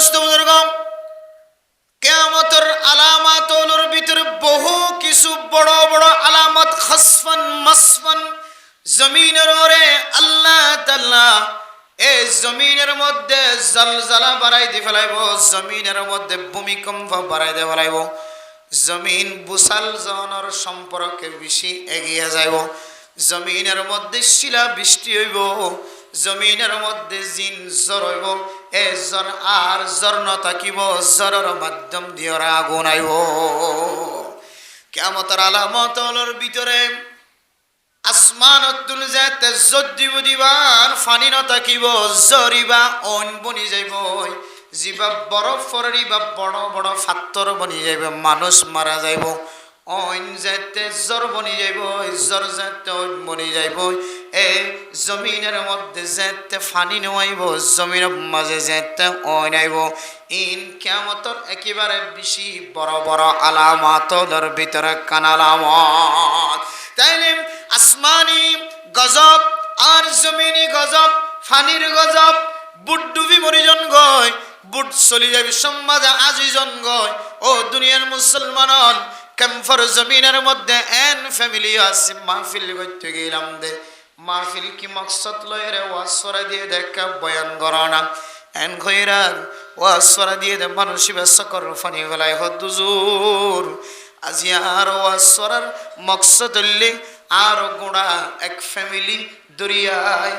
দোস্ত বুজুর্গ, কিয়ামতের আলামাতগুলোর ভিতরে বহু কিছু বড় বড় আলামত খাসফান মাসফান জমিনের ওরে আল্লাহ তাআলা এই জমিনের মধ্যে জলজলা বাড়াই দিয়ে ফেলাইব, জমিনের মধ্যে ভূমিকম্প বাড়াই দিয়ে ফেলাইব, জমিন বুসাল জনের সম্পর্কে বেশি এগিয়ে যাইব, জমিনের মধ্যে শিলা বৃষ্টি হইব, জমিনের মধ্যে জিন জ্বর হইব, এ জ্বর আর জ্বর নথাকিব, জ্বরের মাধ্যম দিয়ে ওরা আগুন আইব। কিয়ামতের আলামতগুলোর ভিতরে আসমানতুল যাতে যদ্দিব দিবান ফানি নথাকিব, জ্বরিবা অন বনি যাইব, জিবা বরফ ফরিবা বড় বড় ফাত্তর বনি যাইব, মানুষ মারা যাইব, অইন যাতে জ্বর বনি যাইব, জ্বর যাতে অইন বনি যাইব, এ জমিনের মধ্যে যেতে ফানি নোয়াইব, জমিনের মাঝে যেতে অইন আইব। ইন কিয়ামতের একেবারে বেশি বড় বড় আলামাতর ভিতরে কান আলামত। তাইলে আসমানি গজব আর জমিনি গজব, ফানির গজব, বুট ডুবি মরিজন গয়, বুট চলি যাবি সমাজে আজিজন গয়। ও দুনিয়ার মুসলমান, ক্যাম্পার জমিনের মধ্যে এন ফ্যামিলি আছে, মাহফিল করতে গেলাম দে, মাহফিল কি মকসদ লয়ের ওয়াসরা দিয়ে দেখা বয়ান করানা, এন খৈরার ওয়াসরা দিয়ে দে মানুষ বেসকর ফানি ফেলায় হদুজুর। আজি আর ওয়াসরার মকসদ হইলে আর গোড়া এক ফ্যামিলি দরিয়ায়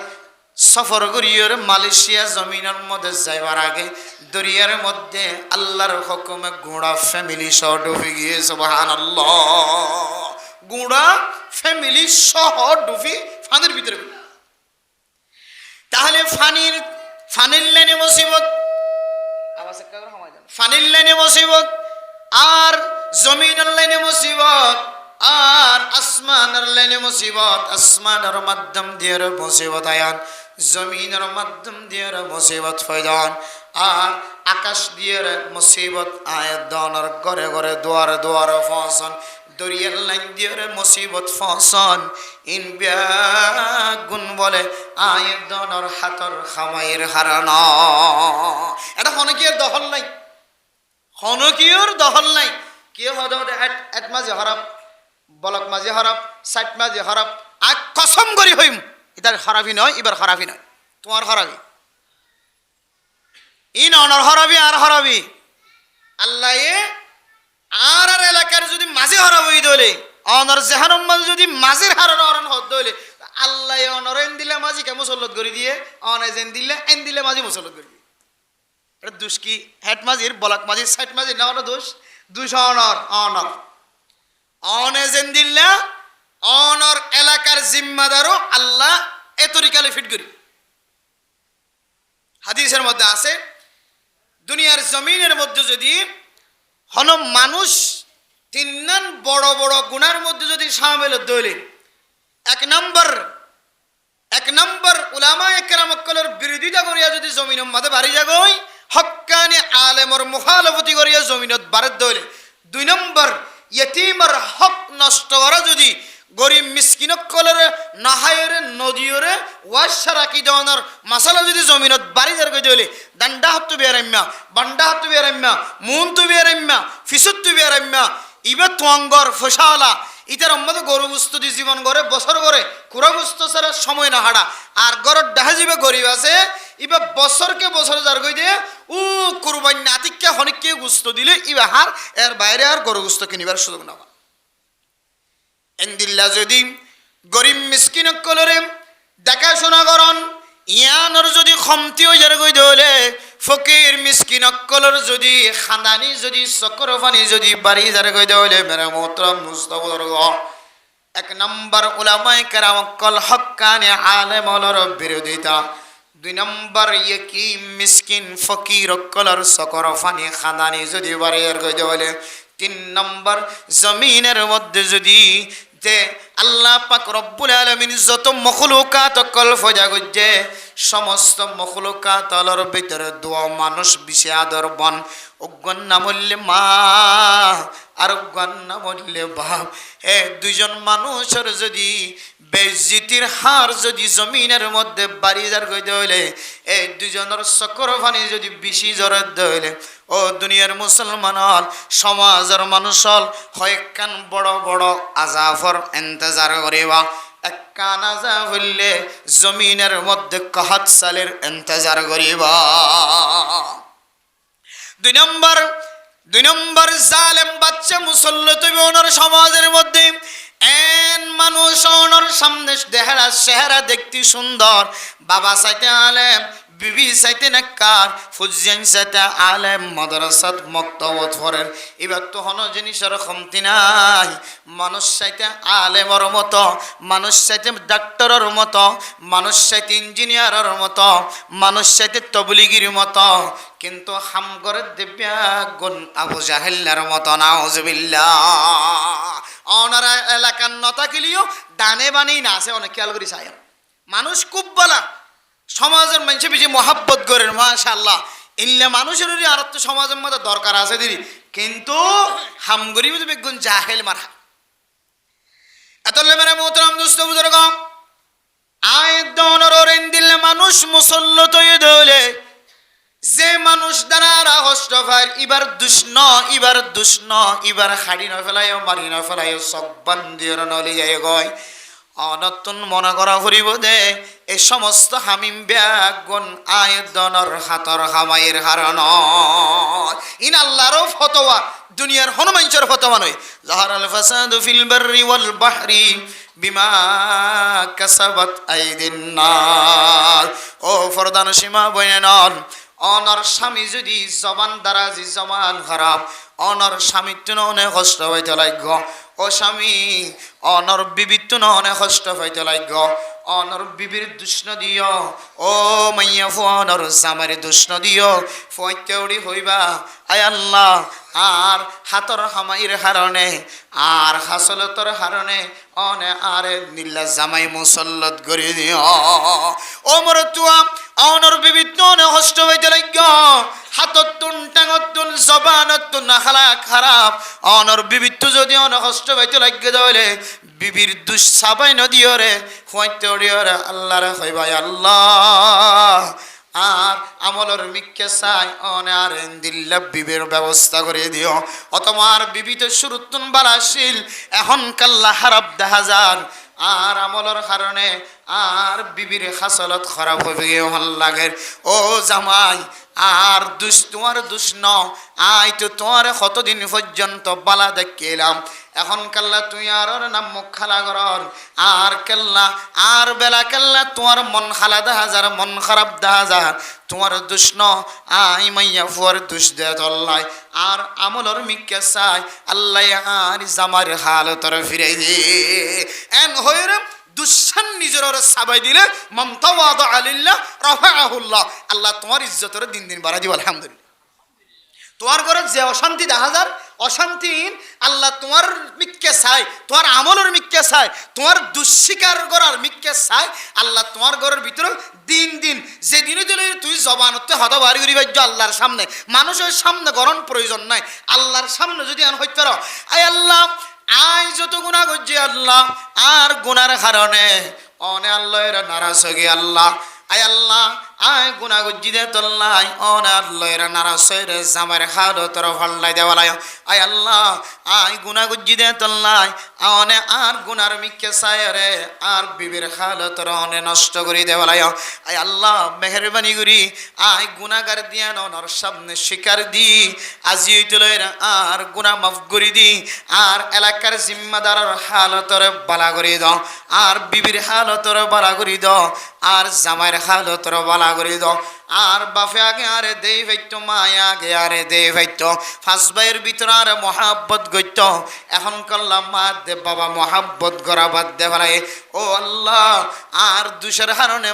সফর করিয়ে মালয়েশিয়া জমিনের মধ্যে যাইবার আগে দরিয়ার মধ্যে আল্লাহর হুকুমে গোড়া ফ্যামিলি সহ ডুবে গিয়ে সুবহানাল্লাহ, গোড়া ফ্যামিলি সহ ডুবি ফানির ভিতরে। তাহলে ফানির লাইনে মুসিবত, ফানির লাইনে মুসিবত, আর জমিনের লাইনে মুসিবত, আর আসমানের লাইনে মুসিবত। আসমানের মাধ্যম দিয়ে মুসিবত আয়ান, জমিনের মাধ্যম দিয়ে মুসিবত ফয়দান, আর আকাশ দিয়ে মুসিবত আয়াত দানার ঘরে ঘরে দুয়ারে দুয়ারে ফসন, দরিয়ার লাইন দিয়ে মুসিবত ফসন। ইন গুণ বলে আয়াত দানার হাতর খামাইয়ের হারানো। এটা হনকিয়ের দখল নাই, হনকিয়র দখল নাই। কে হতে হতে এক মাঝে হরাপ, বলক মাঝে হরাপ, সাইট মাঝে হরাপ, আর কসম করি হইম এটার খারাপি নয়, এবার খারাপি নয়, তোমার খারাপি। ইন অনর হরাবি আর হরাবি আল্লাহ আর আর এলাকার যদি মাঝে হরাব হই দলে, অনর জেহানম মাঝে যদি মাঝের হারানো হরণ হত দলে, আল্লাহ অনর এন দিলে মাঝিকে মুসল্লত করে দিয়ে, অনে যেন দিলে এন দিলে মাঝি মুসল্লত করে দিয়ে। এটা দোষ কি? হেড মাঝির, বলক মাঝির, সাইট মাঝির না, ওটা দোষ। দুশ অনর অনর অনে যেন দিল্লা অনর এলাকার জিম্মাদারও আল্লাহ এ তরিকালে ফিট করি। হাদিসের মধ্যে আছে, দুনিয়ার জমিনের মধ্যে যদি হন মানুষ তিন বড় বড় গুনার মধ্যে যদি শামিল দইলে, এক নম্বর উলামায়ে কেরামকলের বিরোধিতা করিয়া যদি জমিনের মধ্যে বাড়ি যাগই, হক্কানি আলেমর মুখালফতি করিয়া জমিনত বাড়িত দইলে, 2 নম্বর ইয়তীমর হক নষ্ট করা যদি গরিব মিসকিনকলের নাহায়রে নদীরে ওয়াশারা কি দেওয়ার মাসালা যদি জমিনত বাড়ি যার কই দিলে, ডান্ডা হাতু বেরাম্যা, বান্ডা হাতু বেরাম্যা, মুন তু বেরাম্যা, ফিসুত তু বেরাম্যা, ইবে তোয়াঙ্গর ফসালা ইতার মধ্যে গরু গুস্ত দি জীবন করে বছর করে কুড়া গুস্ত ছাড়া সময় না হাড়া, আর গরর দেখা যাবে গরিব আছে ইবা বছরকে বছর যার কই দিয়ে ও কুরবান নাতিককে হনিককে গুস্ত দিলে ইবা হার এর বাইরে আর গরু গুস্ত কিনিবার সুযোগ না। এন্দিল্লা যদি গরিব মিসকিন কলরে দেখাশোনা করন, ইয়ানোর যদি খমতি হয়ে যার কই দলে, ফকির মিসকিন কলর যদি খানদানি যদি চক্র ফানি যদি বাড়ি যার কই দলে, মেরা মোহতরম মুস্তাফার এক নম্বর উলামায়ে কেরামকল হক্কানি আলেমর বিরোধিতা, 2 নম্বর ইয়তীম মিসকিন ফকির কলর চক্র ফানি খানদানি যদি বাড়ি যার কই দলে, 3 নম্বর জমিনের মধ্যে যদি যে আল্লাহ পাক রব্বুল আলামিন যত মখলুকাত কল্পনা করছে, সমস্ত মখলুকাতর ভিতরে দোয়া মানুষ বেশি আদর বন অজ্ঞান নামল্যে মা আর গান না মরলে বাপ। এ দুইজন মানুষের যদি বেজ্জিতির হার যদি জমিনের মধ্যে বাড়ি যার গইতে হইলে, এই দুজনের চক্কর পানি যদি বেশি জরের হইলে, ও দুনিয়ার মুসলমান হল সমাজের মানুষ হল হয় কান বড় বড় আজাফর ইন্তজার করিবা, এক কান আজাব হইলে জমিনের মধ্যে কাহাত সালের ইন্তজার করিবা। দুই নম্বর জালেম বাচ্চা মুসল্লত ওনার সমাজের মধ্যে এন মানুষ ওনার সামনে দেহরা চেহারা দেখতে সুন্দর, বাবা চাইতে আলেম, বিবি চাইতে নেককার, ফুজিয়ান চাইতে আলেম, মাদ্রাসাত মক্তবত পড়েন, এবার তো হন জিনিসের কমতি নাই। মানুষ চাইতে আলেমর মতো, মানুষ চাইতে ডাক্তারের মতো, মানুষ চাইতে ইঞ্জিনিয়ারের মতো, মানুষ চাইতে তবলিগির মতো, কিন্তু হামগরের দেব্যা গুণ আবু জাহেল্লার মতো নাউজুবিল্লাহ। ওনারা এলাকার নতা কিলিও ডানে বানেই না আছে, অনেক খেয়াল করি চাই মানুষ খুব বলা সমাজের মানুষের বেশি মহাব্বত করেন মাশাআল্লাহ। ইল্লা মানুষের আর তো সমাজের মধ্যে দরকার আছে দিদি, কিন্তু হামগরি বেগুন জাহেল মারা এতলে মেরে মোহতরম দোস্ত বুজুর্গ আয়াত দনরেন দিলে মানুষ মুসল্লত হয়ে দলে, যে মানুষ দ্বারা হষ্ট ভাই এবার দুষ্ণ, এবার দুষ্ণ, এবার হাড়ি না ফেলায় মারি না ফেলায় সব বান্দির নলি যায় গয় অনতুন মনে করা ফুরিব দে। এই সমস্ত হামিম ব্যাগুন আয়দনর হাতর হামাইয়ের হারণ ইন আল্লাহরও ফতোয়া, দুনিয়ার হনুমানচর ফতোয়া নয়। জাহারাল ফাসাদু ফিল বাররি ওয়াল বাহরি বিমা কাসাবাত আইদিন নাস। ও ফরদান সীমা বইনেন, অনর স্বামী যদি জবান দ্বারা যে জবান খারাপ, অনর স্বামীর তো অনেক কষ্ট হইতে লাগ। ও স্বামী অনর বিবির তো অনেক কষ্ট হইতে লাগ, অনর বিবির দুষ্ণ দিও। ও মাইয়া ফোনর জামার দুষ্ণ দিও, ফয়তেউড়ি হইবা আয় আল্লাহ। আর হাতর হামাইর হারণে আর হাসলতর হারণে অনে আরে নীলা জামাই মুসল্লত করে দিও। ও মর তুয়া অনর বিবির অনেক কষ্ট হইতে লাগ, হাতত তুন টাঙত তুন জবানত তুন নাখালা খারাপ, অনর বিবির তো যদি অনেক কষ্ট হইতে লাগে তাহলে বিবির দুঃসাবাই নদীও রে হইতে রে আল্লাহ রে হইবাই আল্লাহ। আর আমলর মিক্কে চাই অনে আর দিল্লা বিবির ব্যবস্থা করে দিও। ও তোমার বিবি তো শুরুতুন বালাশিল, এখন কাল্লা হারাপ দেখা যান, আর আমলর কারণে আর বিবির হাসলত খারাপ হয়ে গিয়ে ভাল লাগে। ও জামাই আর তোমার দুষ্ণ আই তো তোমার কতদিন পর্যন্ত বালা দেখিলাম, এখন কাল্লা তুই আর নাম মুখ খালা করর, আর কেল্লা আর বেলা কেল্লা তোমার মন খালা দেখা যার, মন খারাপ দেখা যার, তোমার দুষ্ণ আই মাইয়া ফুয়ার দুষ দে তল্লাই। আর আমলর মিক্কে চাই আল্লাহ আর জামার হালতর ফিরে দে এন হয়ে দুঃসান নিজের সাবাই দিলে মমতাওয়াদা আলিল্লাহ রাফাআহুল্লাহ, আল্লাহ তোমার ইজ্জতের দিন দিন বাড়া দিব আলহামদুলিল্লাহ। তোমার ঘরে যে অশান্তি দেখা যার অশান্তি আল্লাহ তোমার মিক্কে চাই, তোমার আমলের মিক্কে চাই, তোমার দুঃস্বীকার করার মিক্কে চাই আল্লাহ তোমার ঘরের ভিতরে দিন দিন যেদিনে দিলে তুই জবানতে হত বাড়ি করি বাজ্য আল্লাহর সামনে, মানুষের সামনে গরম প্রয়োজন নাই, আল্লাহর সামনে যদি আন হইতে পারো আয় আল্লাহ আই যত গুণা করছি আল্লাহ, আর গুনার কারণে অনে আল্লাহ এরা নারাজ হয়ে আল্লাহ আয় আল্লাহ আয় গুনা গজ্জি দে তল্লাই অনে আল্লাহ এরা নারাজ হয়ে জামার হাত তোর ভাল্লাই দেওয়ালাই আয় আল্লাহ আয় গুনা গজ্জি দে তল্লাই অনে আর গুনার মিক্কে চায় রে আর বিবির হাত তোর অনে নষ্ট করে দেওয়ালাই আয় আল্লাহ মেহরবানি করি আয় গুনাগার দিয়া নর সামনে শিকার দি আজি হইতল আর গুনা মাফ করি দি, আর এলাকার জিম্মাদারের হালতর বালা করে দাও, আর বিবির হালতর বালা করে দাও, আর জামাইয়ের হালতর বালা করে দাও, আর বাপে আগে আরে দেই ভাইতো মায় আগে আরে দেই ভাইতো ফাঁস ভাইয়ের ভিতরে আর মহাব্বত গইত, এখন করলাম মা দে বাবা মহাব্বত গড়া বাদ দে ভাই। ও আল্লাহ আর দুষের কারণে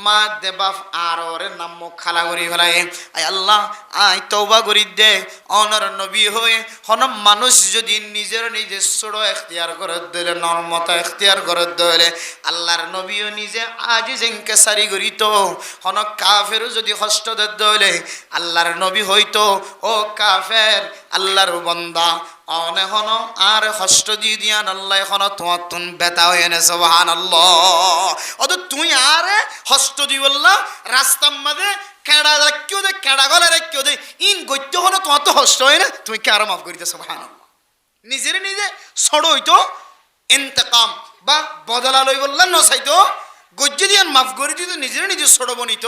মা দে বাপ আর ওরে নাম মুখ খালা করি ফেলাই আয় আল্লাহ আয় তওবা করি দে। অনর নবী হয়ে হন মানুষ যদি নিজের নিজে ছোড়ো এখতিয়ার করে দিলে নর্মতা এখতিয়ার করে দিলে আল্লাহর নবীও নিজে আজি জেঙ্কে সারি করিত, হন কাফেরও যদি কষ্ট দিলে আল্লাহর নবী হইতো ও কাফের আল্লাহর বান্দা অনে হন আর হষ্ট দিয়ে দিয়ান আল্লাহ এখন তোমার তুন বেতা হয়ে নে সুবহানাল্লাহ অত তুই আরে হষ্ট দি বললা রাস্তার মাঝে কেডা রাখিও দে কেডা গলা রাখিও দে ইন গত্য হন তোমার তো হষ্ট হয় না তুমি কে আর মাফ করিতে সুবহানাল্লাহ নিজের নিজে ছড় হইতো ইন্তেকাম বা বদলা লই বললা নসাইতো গজ্জে দিয়ান মাফ করে দিত নিজের নিজে ছোট বনিত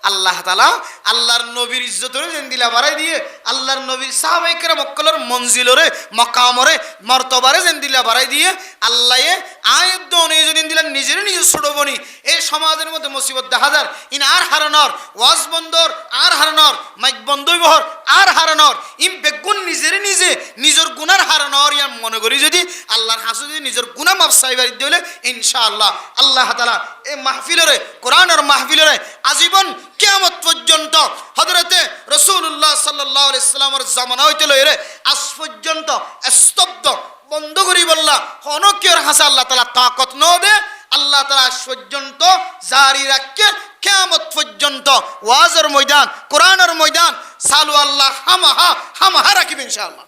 আল্লাহ তাআলা আল্লাহর নবীর ইজ্জতরে যেন দিলা বাড়াই দিয়ে আল্লাহর নবীর সাহাবায়ে কেরাম মক্কলের মঞ্জিলরে মকামরে মর্তবারে যেন দিলা বাড়াই দিয়ে আল্লাহে আয়াত দনে যেদিন দিলেন নিজের নিজে ছোট বনি এই সমাজের মধ্যে মুসিবত দেখা যার ইন আর হারানোর ওয়াজ বন্দর আর হারানোর মাইক বন্ধই বহর আর হারানোর ইম বেগুন নিজের নিজে নিজের গুনার হারানোর ইয়ার মনে করি যদি আল্লাহর হাসু যদি নিজের গুনাহ মাফ চাইবার দিলে ইনশাআল্লাহ আল্লাহ তাআলা এই মাহফিলরে কোরআনের মাহফিলরে আজীবন কিয়ামত পর্যন্ত হযরতে রাসূলুল্লাহ সাল্লাল্লাহু আলাইহি সাল্লামের জামানা হইতে লইরে আজ পর্যন্ত স্তব্ধ বন্ধ করি বললা অনকিয়র হাসা আল্লাহ তাআলা তাকত ন দে আল্লাহ তাআলা আজ পর্যন্ত জারি রাখকে কিয়ামত পর্যন্ত ওয়াজের ময়দান কোরআনের ময়দান চালু আল্লাহ হামাহা রাখিবে ইনশাআল্লাহ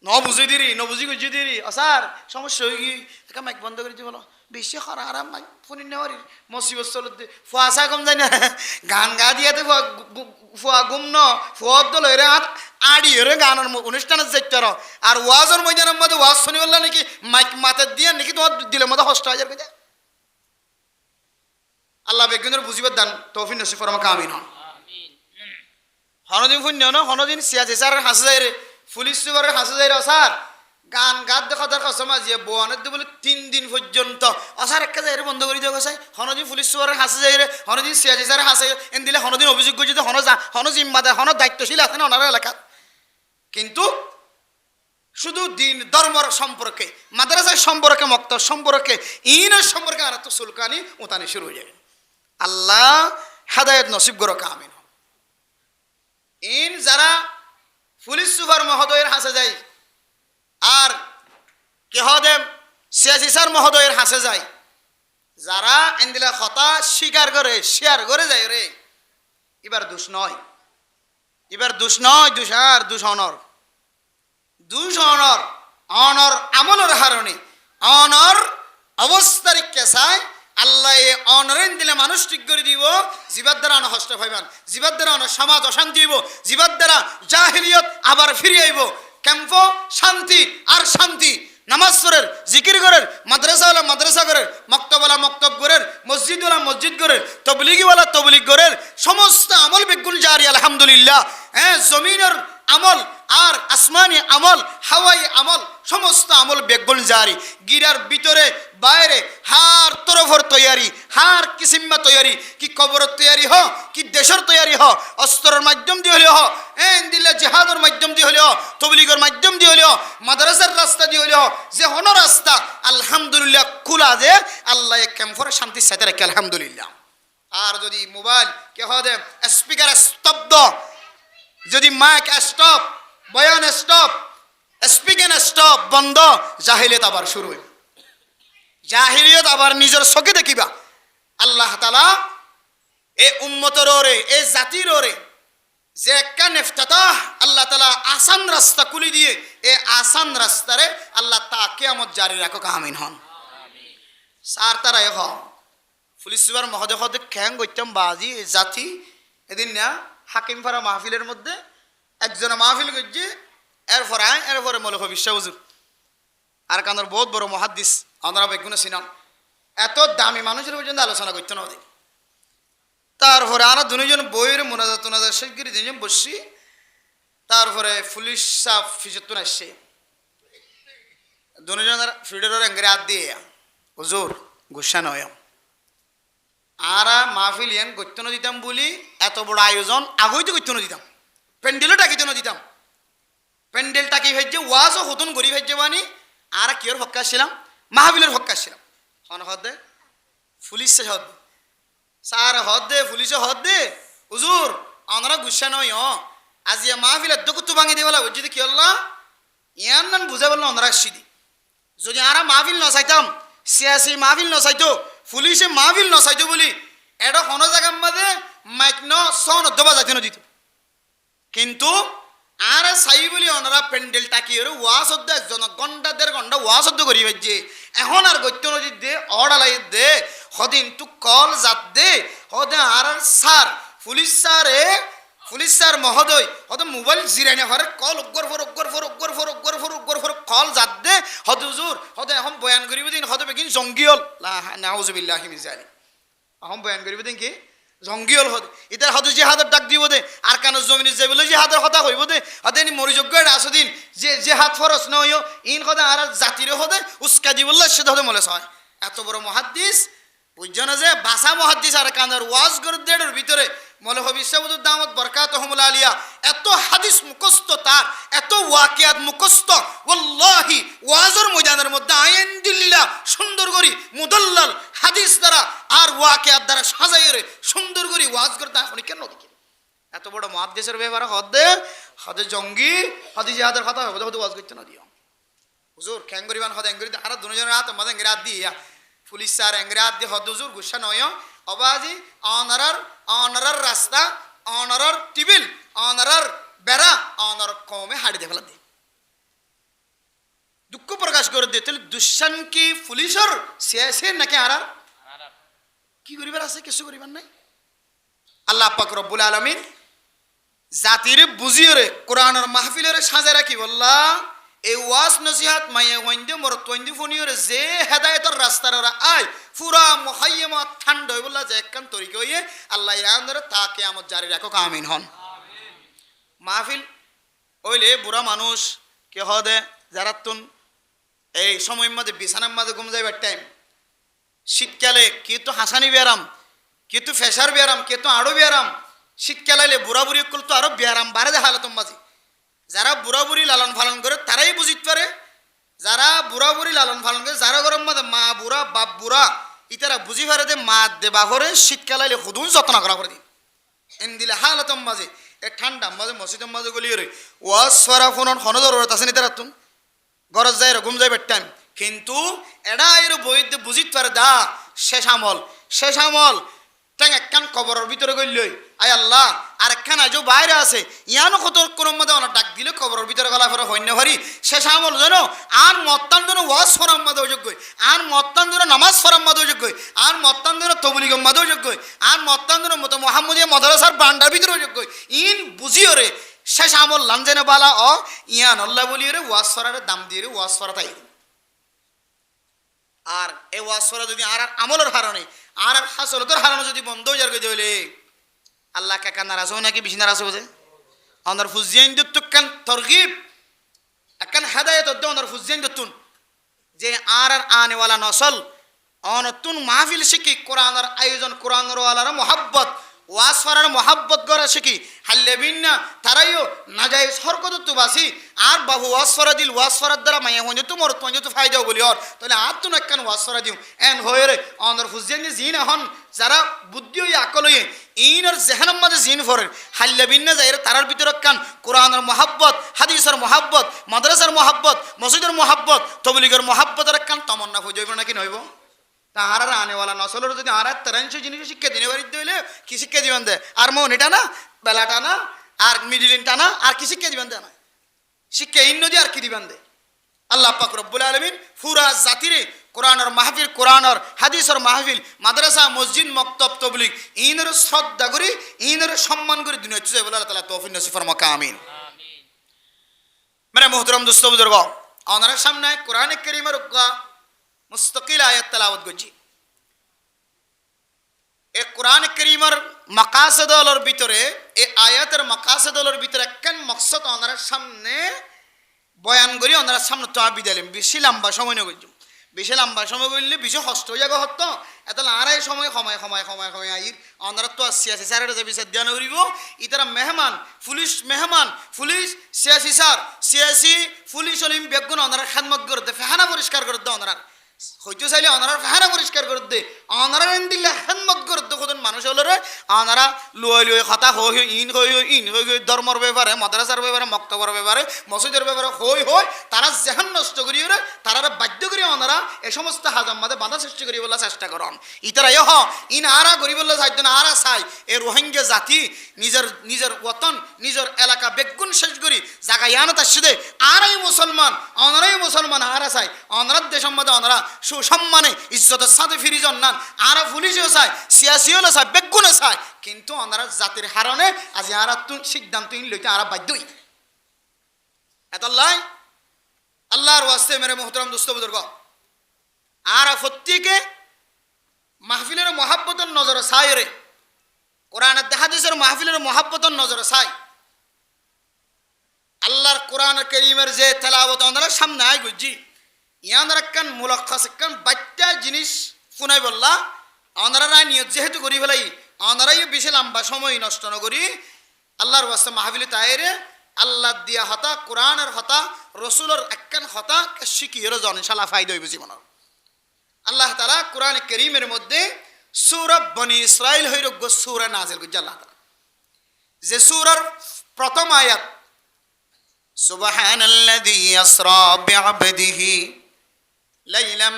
ন বুঝি দিরি ন বুঝি গুজি দিরি স্যার সমস্যা হয়ে গিয়ে মাইক বন্ধ করে দিয়ে বলো বেশি খরা আরাম মাইক ফোনে নেওয়ারি মুসিবত চলতে ফুয়াশা কম যায় না গান গা দিয়াতে ফুয়া গুম ন ফুয়ার দল হয়ে হাত আড়ি হরে গানের অনুষ্ঠানের যাইতে আর ওয়াজের ময়দানের মধ্যে ওয়াজ শুনি বললা নাকি মাইক মাথার দিয়ে নাকি তোমার দিলের মধ্যে কষ্ট হয়ে যাবে আল্লাহ বেগুনের বুঝিবার দান তৌফিক নসিব ফরমাকে আমিন হন হনদিন ফুন্য না হনদিন সিয়াজে স্যার হাসে যায় রে পুলিশ সুপারের হাসে যায় রে স্যার গান গাত দেখা তার কসমা যে বোয়ানের দিয়ে বলে 3 দিন পর্যন্ত অসার একটা যায় বন্ধ করে দেওয়া গেছে হনদিন পুলিশ সুপারের হাসে যায় রে হনদিন সিয়াজে স্যার হাসে এন দিলে হনদিন অভিযোগ যদি হন জিম্মাদা হন দায়িত্বশীল আছে না ওনারা এলাকা কিন্তু শুধু দিন ধর্মর সম্পর্কে মাদ্রাসার সম্পর্কে মক্তব সম্পর্কে ইনের সম্পর্কে আর তো সুলকানি উতানি শুরু হয়ে যাবে আল্লাহ হেদায়েত নসিব করো আমিন ইন যারা পুলিশ সুপার মহোদয়ের হাসে যায় আর কেহদেব সিয়াসি স্যার মহোদয়ের হাসে যায় যারা এন্দিলা কথা স্বীকার করে শেয়ার করে যায় রে এবার দোষ নয় দোষ অনর অনর আমলের হারণে অনর অবস্থার কেসায় আল্লাহ এ অনরেন দিলে মানুষ ঠিক করে দিব জীবার দ্বারা অন হস্ত পাইবান জীবার দ্বারা অন সমাজ অশান্তি হইব জীবার দ্বারা জাহিলিয়ত আবার ফিরে আইব ক্যাম্প শান্তি আর শান্তি নামাজ পড়ের জিকির করের মাদ্রাসাওয়ালা মাদ্রাসা করের মক্তবওয়ালা মক্তব করের মসজিদওয়ালা মসজিদ করের তবলিগিওয়ালা তবলিগ করের সমস্ত আমল বেগুন জারি আলহামদুলিল্লাহ হ্যাঁ জমিনের আমল আর আসমানি আমল হাওয়াই আমল সমস্ত আমল বেগুন জারি গিরার ভিতরে বাইরে হার তরফর তৈয়ারি হার কিসিম্মা তৈয়ারি কি কবরের তৈয়ারি হ কি দেশের তৈয়ারি হ অস্ত্রের মাধ্যম দিয়ে হলে হ দিল্লা জিহাদের মাধ্যম দিয়ে হলে তবলিগের মাধ্যম দিয়ে হলে মাদ্রাসার রাস্তা দিয়ে হলে যে হন রাস্তা আলহামদুলিল্লাহ খোলা যে আল্লাহ ক্যাম্পরে শান্তির সাথে রাখে আলহামদুলিল্লাহ আর যদি মোবাইল কে হবে স্পিকার স্তব্ধ যদি মাইক স্টপ বয়ান স্টপ স্পিকিং স্টপ বন্ধ জাহিলিয়ত আবার শুরু হইব জাহিলিয়ত আবার নিজের চোখে দেখিবা আল্লাহ তাআলা এ উম্মতের ওরে এ জাতির ওরে যে একটা নেফতাহ আল্লাহ তাআলা আসান রাস্তা খুলি দিয়ে এ আসান রাস্তারে আল্লাহ তা কিয়ামত জারি রাখুক আমিন হন স্যার তারা এ পুলিশ সুপার মহোদয় হতে খ্যাং করতাম বাজি জাতি এদিন না হাকিম ফারা মাহফিলের মধ্যে একজনে মাহফিল করছে এরপরে মৌলভী বিশ্ব হুজুর আর কানোর বহুত বড় মুহাদ্দিস আমরা বেগুনে সিনাম এত দামি মানুষের পর্যন্ত আলোচনা করতে না ওদের তারপরে আমরা দুজন বইয়ের মোনাজাত শেষ করে দুজন বসছি তারপরে পুলিশ সাফ ফিজতুন আসছে দুজনের ফিডের এঙ্গরে হাত দিয়ে হুজুর গুসা নয় আর মাহফিল ইয়ান করতে না দিতাম বলি এত বড় আয়োজন আগেই তো করতে না দিতাম প্যান্ডেলও টাকিতে না দিতাম প্যান্ডেল টাকি ভাইছে ওয়াজও হতুন গরি ভাইছে বানি আর কিয়র হক্কা ছিলাম মাহফিলের হক্কা ছিলাম হন হদ দে পুলিশ হদ স্যার হদ দে পুলিশে হদ দে হুজুর আমরা গুসা নয় আজি মাহফিলের দকুতু ভাঙি দিয়ে বলা যদি কি হল্লা ইয়ান নান বুঝা বললো আমরা সিদি যদি আর মাহফিল ন চাইতাম সিয়াসি মাহফিল ন চাইতো পুলিশে মাহফিল ন চাইতো বলি এটা কোনো জায়গার মধ্যে মাইক ন সন দবা যাইতে দিত কিন্তু আর চাই বলি ওনারা প্যান্ডেল টাকি ওয়াশ হদ্দে ঘন্টা 1.5 ঘন্টা ওয়াশ হদ্দ করি যে এখন আর গত্য নদীর দে অড়ালাই দে হদিন তু কল জাত দে হদে আর স্যার পুলিশ স্যার মহোদয় হতে মোবাইল জিরাইনে হরে কল উগ্গর ফর কল জাত দে হদ হুজুর হদে এখন বয়ান করিব দিন হদে বেগিন জঙ্গি হল নাউজুবিল্লাহি মিন যালিক এখন বয়ান করিব দিন কি জঙ্গি হল হদে ইতার হদে জিহাদের ডাক দিব দে আর কানো জমিনে যাই বলে জিহাদের কথা হইব দে হদে নি মরিযোগ্য আছে দিন যে জিহাদ ফরজ নয় ইন হদে আর জাতির হদে উস্কা দিবল্লা সে হদে মলে হয় এত বড় মুহাদ্দিস বুঝছো না যে ভাষা মুহাদ্দিস আর কানের ওয়াজ করে দেড়ের ভিতরে মলে হবিষ্যাবুদ দামত বরকাতুহুমুল আলিয়া এত হাদিস মুখস্থ তার এত ওয়াকিয়াত মুখস্থ ওয়াল্লাহি ওয়াজের ময়দানের মধ্যে আইন দিল্লাহ সুন্দর করি মুদল্লাল হাদিস দ্বারা আর ওয়াকিয়াত দ্বারা সাজাইরে সুন্দর করি ওয়াজ করতে আপনি কেন দেখি এত বড় মুহাদ্দিসের ব্যাপারে হদে জঙ্গি হদে জিহাদের কথা হবে হদে ওয়াজ করতে না দিও হুজুর খ্যাং করিবান হদে এঙ্গরি আর দুজনের হাত আমাদের এঙ্গরি হাত দিয়া পুলিশ স্যার এঙ্গরি হাত দিয়ে হদ হুজুর গুসা নয় অবাজি অনারার রাস্তা অনারার টিবিল অনারার বেড়া অনার কমে হাড়ি দিয়ে ফেলা দিয়ে দুঃখ প্রকাশ করে দিয়ে তাহলে দুঃশান কি পুলিশের শেষে নাকি আর কি করিবার আছে কিছু করিবার নাই আল্লাহ পাক রব্বুল আলামিন জাতির বুঝিয়ে কোরআনের মাহফিলের সাজে রাখি বললা এই ওয়াজ নসিহাত মাইয়া ওয়াইন্দে মর তোইন্দে ফোনিয়রে যে হেদায়েতের রাস্তার আয় পুরা মুহাইয়ামা ঠান্ডা হই বললা যে একখান তরিকে হইয়ে আল্লাহ ইয়ানরে তাকে আমার জারি রাখো আমিন হন মাহফিল ওইলে বুড়া মানুষ কে হদে যারা তুন এই সময়ের মধ্যে বিছানার মধ্যে ঘুম যাইবার টাইম শীতকালে কে তো হাসানি ব্যারাম কে তো ফেসার ব্যারাম কে তো আরো ব্যারাম শীতকালে বুড়া বুড়ি করল তো আরো ব্যারাম বাড়ে দেখা হালতম মাঝি যারা বুড়া বুড়ি লালন পালন করে তারাই বুঝিতে পারে যারা বুড়া বুড়ি লালন পালন করে যারা গরম মধ্যে মা বুড়া বাপ বুড়া ইতারা বুঝি পারে যে মা দেবা করে শীতকালে খুদুন যত্ন করা করে দিন এন দিলে হালতম মাঝে এ ঠান্ডা মাঝে মসজিদের মাঝে গলিয়ে রে ওয়াজ সরা ফোন জরুরত আছে নি তারা তুন গরজ যায় ঘুম যাইবার টাইম কিন্তু এডা এর বইতে বুঝিতে পারে দা শেষ আমল ট্যাং একখান কবরের ভিতরে গইলই আয় আল্লাহ আর একখান আজও বাইরে আছে ইয়ানো কত কোন মধ্যে অনেক ডাক দিলে কবরের ভিতরে গলা ফেরা হইন্য ভারি শেষ আমল জানো আর মত্তান জন্য ওয়াজ ফরাম মাদেও যোগ্য আর মত্তান জন্য নামাজ ফরাম মাদেও যোগ্য আর মত্তান জন্য তবলিগ মাদেও যোগ্য আর মত্তান জন্য মতো মোহাম্মদিয়া মাদ্রাসার বান্ডার ভিতরেও যোগ্য ইন বুঝিও রে শেষ আমল লাঞ্জেনে বালা অ ইয়ান আল্লাহ বলিয়ে রে ওয়াজ ফরারে দাম দিয়ে রে ওয়াজ ফরা তাই আর এই ওয়াজ ফরা যদি আর আমলের হারণে আর হাসলতের হারানো যদি বন্ধ হয়ে যাবে হইলে আল্লাহ কাকা নারাজ হয় নাকি বেশি নারাজ হবে আমার ফুজিয়ান দুত্তুকান তরগিব একান হেদায়েত দে আমার ফুজিয়ান দুত্তুন যে আর আনেওয়ালা নসল অনতুন মাহফিল শিখি কোরআনের আয়োজন কোরআনের ওয়ালার মোহাব্বত ওয়াজ ফরার মোহাব্বত করা শিখি হাল্লে বিন্না তারাইও না যায় সরকত বাসি আর বাবু ওয়াজ ফরা দিল ওয়াজ ফরার দ্বারা মাইয়া হয়ে তো মর তো ফায়দাও বলি ওর তাহলে আর তো একখান ওয়াজ ফরা দিও এন হয়ে রে অনর ফুজিয়ান জিন এখন যারা বুদ্ধি হয়ে আকল হয়ে ইনর জেহানের মাঝে জিন ফরেন হাল্লে বিন্না যায় তারার ভিতরে কান কোরআনের মোহাব্বত হাদিসের মোহাব্বত মাদ্রাসার মোহাব্বত মসজিদের মোহাব্বত তবলিগের মোহাব্বতের কান তমন্না হয়ে যাইব নাকি নইব তাহার আনেওয়ালা নসলের যদি আর তেরাংশ জিনিস শিক্ষা দিনে বাড়িতে হইলে কি শিক্ষা দিবেন দে আর মনিটা না বেলাটা না আর মিডিলিনটা না আর কি শিক্ষা দিবেন দে না শিক্ষা ইন নদী আর কি দিবেন দে আল্লাহ পাক রব্বুল আলামিন পুরা জাতিরে কোরআনের মাহফিল কোরআনের হাদিসের মাহফিল মাদ্রাসা মসজিদ মক্তব তবলিগ ইনের শ্রদ্ধা করি ইনের সম্মান করে দুনিয়া চুজে বলে আল্লাহ তাআলা তৌফিক নসিব ফরমাকা আমিন মেরে মোহতরম দোস্ত বুজুর্গ ওনার সামনে কোরআনে কারীমের মুস্তাকিল আয়াত তেলাওয়াত করছি এই কোরআন কারীমের মাকাসিদুলের ভিতরে এই আয়াতের মাকাসিদুলের ভিতরে একখান মকসদ ওনার সামনে বয়ান করি ওনার সামনে তো বিদাইলাম বেশি লম্বা সময় নিয়ে করছি বেশি লম্বা সময় করলে বেশি কষ্ট হয়ে যাবে হতো এত আড়াই সময় সময় আইর ওনারা তো সিয়াসি স্যারের যে বিচার ধ্যান করিব ইতারা মেহমান পুলিশ সিয়াসি স্যার সিয়াসি পুলিশ অলিম বেগুন ওনারা খেদমত করতে ফেহানা পরিষ্কার করতে ওনারা হইতে চাইলে অনারার ফাহারা পরিষ্কার করে দে অনারা দিলে হেনমত করে দে কতজন মানুষ হলো রে অনারা লুয়ে লুয়ে কথা হই হই ধর্মর ব্যাপারে মাদ্রাসার ব্যাপারে মক্তবর ব্যাপারে মসজিদের ব্যাপারে হই তারা জেহান নষ্ট করি রে তারা বাধ্য করি অনারা এ সমস্ত হাজাম মাঝে বাধা সৃষ্টি করি বলে চেষ্টা করন ইতারা ইন আরা করি বললে চাইতো না আরা চাই এ রোহিঙ্গা জাতি নিজের ওতন নিজের এলাকা বেগুন শেষ করি জায়গা ইয়ানো তার সাথে আরাই মুসলমান আরা চাই অনারার দেশের মধ্যে অনারা সুসম্মানে ইজ্জতের সাথে ফিরি জন্নান আরা পুলিশও চায় সিয়াসিও চায় বেগুনও চায় কিন্তু অনারা জাতির হারণে আজ আরা সিদ্ধান্ত লইতে আরা বাধ্যই এতল্লাই আল্লাহর ওয়াস্তে মেরে মোহতরম দোস্ত বুজুর্গ আরা প্রত্যেকে মাহফিলের মহাব্বতের নজরে চাই রে কোরআনের হাদিসের মাহফিলের মহাব্বতের নজরে চাই আল্লাহর কোরআন করিমের যে তেলাওয়াত ওনারা সামনে আয় বুঝছি ইয়ানার একখান মুলখাস একখান বাচ্চা জিনিস শুনাই বললা ওনারা রায় নিয়ত যেহেতু করি ফেলাই ওনারাই বেশি লম্বা সময় নষ্ট ন করি আল্লাহর ওয়াস্তে মাহফিলে তাইরে আল্লাহ দিয়া হতা কোরআনের হতা রসুলের একখান হতা শিখিয়ে জন ইনশাল্লাহ ফায়দা হইব জীবনের আল্লাহ তাআলা কোরআন করিমের মধ্যে সূরা বনি ইসরাইল হইরগ্য সূরা নাজিল করছে আল্লাহ তাআলা যে সূরার প্রথম আয়াত সুবহানাল্লাযী আসরা বিআবদিহি লাইলাম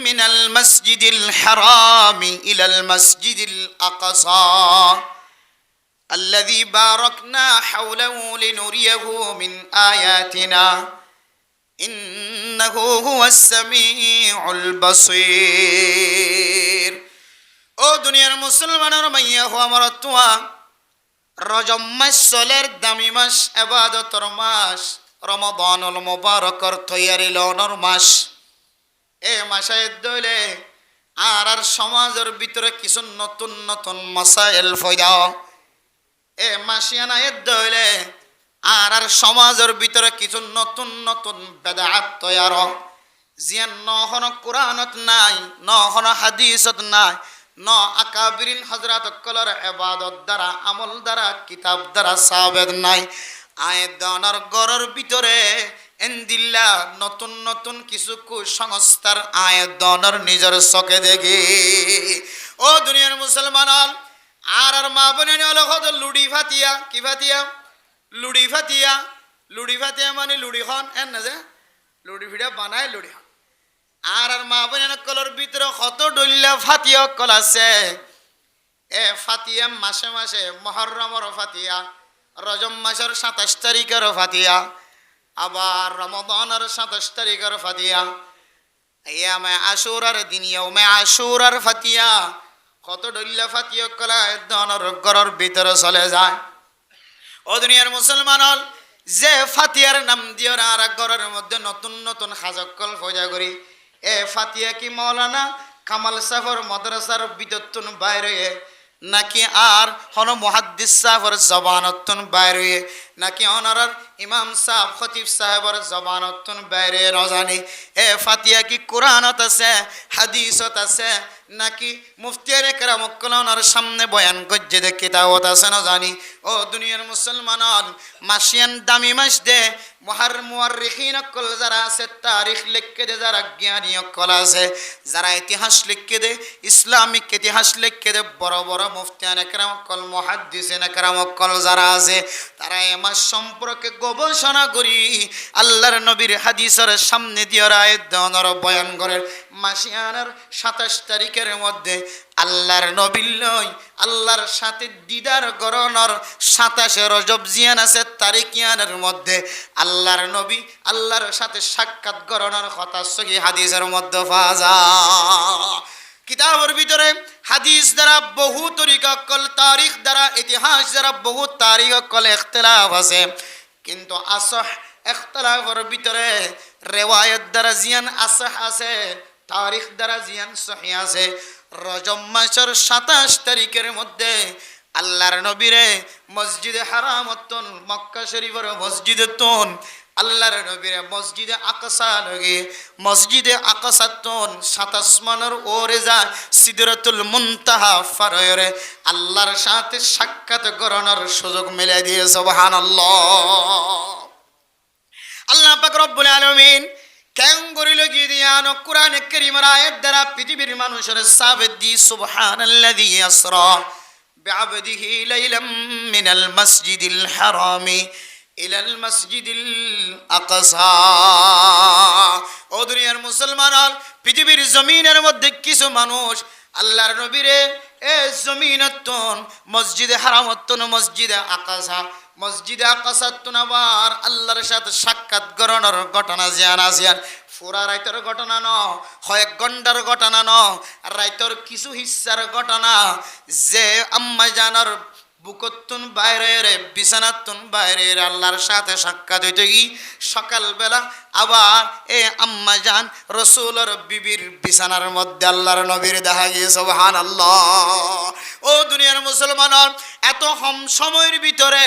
মিনাল মাসজিদিল হারামি ইলাল মাসজিদিল আকসা الذي باركنا حوله لنريه من آياتنا إنه هو السميع البصير ও দুনিয়ার মুসলমানের মাইয়া হো আমার তোয়া রজব মাস চলের দামি মাস ইবাদতের মাস রমাদানুল মুবারকর তৈয়ারি লওয়ার মাস এ মাসে দইলে আর সমাজের ভিতরে কিছু নতুন নতুন মাসাইল ফয়দা এ মাসিয়ানা দইলে আর সমাজের ভিতরে কিছু নতুন নতুন বেদাত তৈয়ার জিয়ান নহন কোরআনত নাই নহন হাদিসত নাই ন আকাবিরিন হযরত কলর ইবাদত দ্বারা আমল দ্বারা কিতাব দ্বারা সাবেদ নাই আয়েদানার গরর ভিতরে এন্দিল্লা নতুন নতুন কিছু কুসংস্কার আয়েদানার নিজের চোখে দেখি ও দুনিয়ার মুসলমান আর মা বোনের হলো কত লুডি ফাতিয়া কি ফাতিয়া লুডি ফাতিয়া মানে লুডি খন এন না যে লুডি ফিডা বানায় লুডি খন আর মা বোনের কলর ভিতরে কত ডলিলা ফাতিয়া কল আছে এ ফাতিয়া মাসে মাসে মুহররমের ফাতিয়া রজব মাসের 27 তারিখের ফাতিয়া আবার রমাদানের 27 তারিখের ফাতিয়া ইয়ামে আশুরার দিন ইয়ামে আশুরার ফাতিয়া কত ডলিলা ফাতিয়া কলা দনর গরর ভিতরে চলে যায় ও দুনিয়ার মুসলমান যে ফাতিয়ার নাম দিও আর গরের মধ্যে নতুন নতুন হাজকল ফজা করি এ ফাতিয়া কি মাওলানা কামাল সাফর মাদ্রাসার বিদতুন বাইরে নাকি আর হন মুহাদ্দিস সাহেবের জবানতুন বাইরে নাকি অনারার ইমাম সাহেব খতিব সাহেবের জবানতুন বাইরে রজানি এ ফাতিয়া কি কোরআনত আছে হাদিসত আছে নাকি মুফতিয়ারে কেরাম কলনার সামনে বয়ান করছে দে কিতাবত আছে না জানি ও দুনিয়ার মুসলমান মাসিয়ান দামি মাস দে মুয়াররিখিন কল যারা আছে তারিখ লিখকে দে যারা জ্ঞানী কল আছে যারা ইতিহাস লিখকে দে ইসলামিক ইতিহাস লিখকে দে বড় বড় মুফতিয়ানে কেরাম কল মুহাদ্দিসিনে কেরাম কল যারা আছে তারা এই মাস সম্পর্কে গবেষণা করি আল্লাহর নবীর হাদিসের সামনে দিয়ে আয়াত দানের বয়ান করে মাসিয়ানের 27 তারিখের মধ্যে আল্লাহর নবীর লই আল্লাহর সাথে দিদার গরনর 27 রজব জিয়ান আছে তারিখিয়ানের মধ্যে আল্লাহর নবী আল্লাহর সাথে সাক্ষাৎ গরনর কথা সহি হাদিসের মধ্যে পাওয়া যায় কিতাবের ভিতরে হাদিস দ্বারা বহু তরিকা কল তারিখ দ্বারা ইতিহাস দ্বারা বহু তারিখ কল ইখতিলাফ আছে কিন্তু আসহ ইখতিলাফের ভিতরে রিওয়ায়াত দ্বারা জিয়ান আসহ আছে তারিখ দ্বারা জিয়ান সহি আছে রজব মাসের 27 তারিখের মধ্যে আল্লাহর নবীরে মসজিদে হারামতুন মক্কা শরীফের মসজিদে তুন আল্লাহর নবীরে মসজিদে আকসা লগে মসজিদে আকসাতুন 7 আসমানের ওরে যায় সিদরাতুল মুনতাহা ফারয়রে আল্লাহর সাথে সাক্ষাৎ করানোর সুযোগ মিলে দিয়ে সুবহানাল্লাহ আল্লাহ পাক রব্বুল আলামিন কেন করিল কি দিয়ান কোরআনে কারীমের আয়াত দ্বারা পৃথিবীর মানুষের সাবেত দি সুবহানাল্লাযী আসরা বিআবদিহি লাইলাম মিনাল মাসজিদিল হারামি ইলাল মাসজিদিল আকসা। ও দুনিয়ার মুসলমান, পৃথিবীর জমিনের মধ্যে কিছু মানুষ আল্লাহর নবীরে এ জমিনতন মসজিদে হারামতন মসজিদে আকসা, মসজিদে আকাশাতুন আবার আল্লাহর সাথে সাক্ষাৎ করানোর ঘটনা জিয়ান আসিয়ান পুরা রাইতের ঘটনা ন, কয়েক ঘন্টার ঘটনা ন, রাইতের কিছু হিস্সার ঘটনা যে আম্মা জানার বুকতুন বাইরে রে বিছানাতুন বাইরে আল্লাহর সাথে সাক্ষাৎ হইতে কি সকালবেলা আবার এ আম্মা জান রসুলের বিবির বিছানার মধ্যে আল্লাহর নবীর দেখা গিয়ে সুবহানাল্লাহ। ও দুনিয়ার মুসলমান, এত কম সময়ের ভিতরে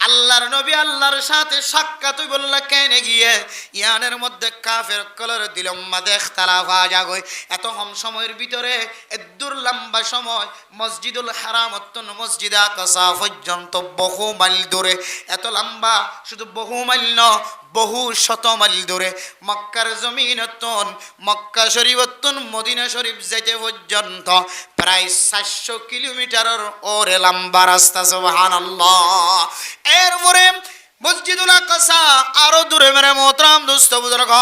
আল্লাহর নবী আল্লাহর সাথে সাক্ষাৎ হই বললা কেন গিয়ে ইয়ানের মধ্যে কাফের কলর দিলম্মা দেখতালাফ আজাগই এত কম সময়ের ভিতরে এদুর লম্বা সময় মসজিদুল হারামতন মসজিদে আকসা পর্যন্ত বহু মাইল দূরে, এত লম্বা শুধু বহু মাইল ন বহু শত মাইল দূরে মক্কার জমিনতন মক্কা শরীফতন মদিনা শরীফ যেতে পর্যন্ত প্রায় 700 কিলোমিটারের ওরে লম্বা রাস্তা সুবহানাল্লাহ। এরপরে মসজিদুল আকসা আরো দূরে মেরে মোহতারাম দোস্ত বুজুর্গ,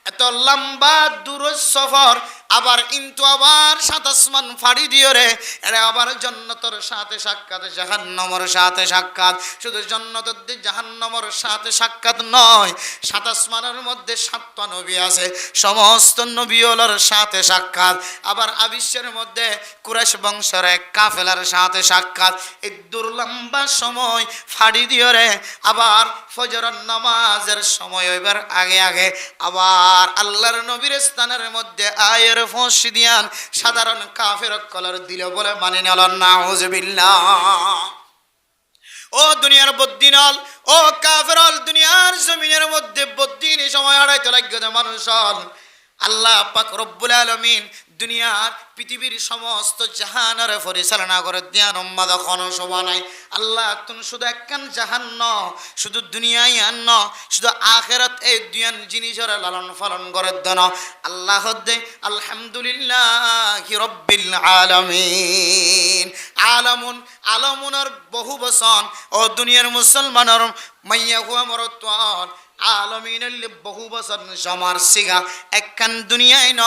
এত লম্বা দূর সফর আবার কিন্তু আবার সাত আসমান ফাড়ি দিয়ে রে এরা আবার জান্নাতের সাথে সাক্ষাৎ জাহান্নামের সাথে সাক্ষাৎ, শুধু জান্নাতের জাহান্নামের সাথে সাক্ষাৎ নয়, সাত আসমানের মধ্যে 7টা নবী আছে, সমস্ত নবীওয়ালার সাথে সাক্ষাৎ, আবার আবিশ্বের মধ্যে কুরাইশ বংশের এক কাফেলার সাথে সাক্ষাৎ। এই দুর্লম্বা সময় ফাড়ি দিয়ে রে আবার ফজরের নামাজের সময় এবার আগে আগে আবার আল্লাহর নবীর স্থানের মধ্যে আয়ের ফসি দিয়ান সাধারণ কাফের কলর দিল বলে মানে নিল নাউজুবিল্লাহ। ও দুনিয়ার বদ্দিনল, ও কাফেরল, দুনিয়ার জমিনের মধ্যে বদ্দিন সময় হারাইতে লাগবে মানুষ। আল্লাহ পাক রব্বুল আলামিন দুনিয়ার পৃথিবীর সমস্ত জাহানের পরিচালনা করে দিয়ান উম্মাদ কোনো শোভা নাই। আল্লাহ তুমি শুধু একখান জাহান ন, শুধু দুনিয়ায় আন ন, শুধু আখেরাত এই দুয়ান জিনিসের লালন পালন করে দেন। আল্লাহ দে আলহামদুলিল্লাহি রব্বিল আলামিন। আলামুন আলামুনের বহু বচন ও দুনিয়ার মুসলমানের মাইয়া হুয়া মরত্বান আলমিনের বহু বছর জমার সিগা একখান দুনিয়ায় ন,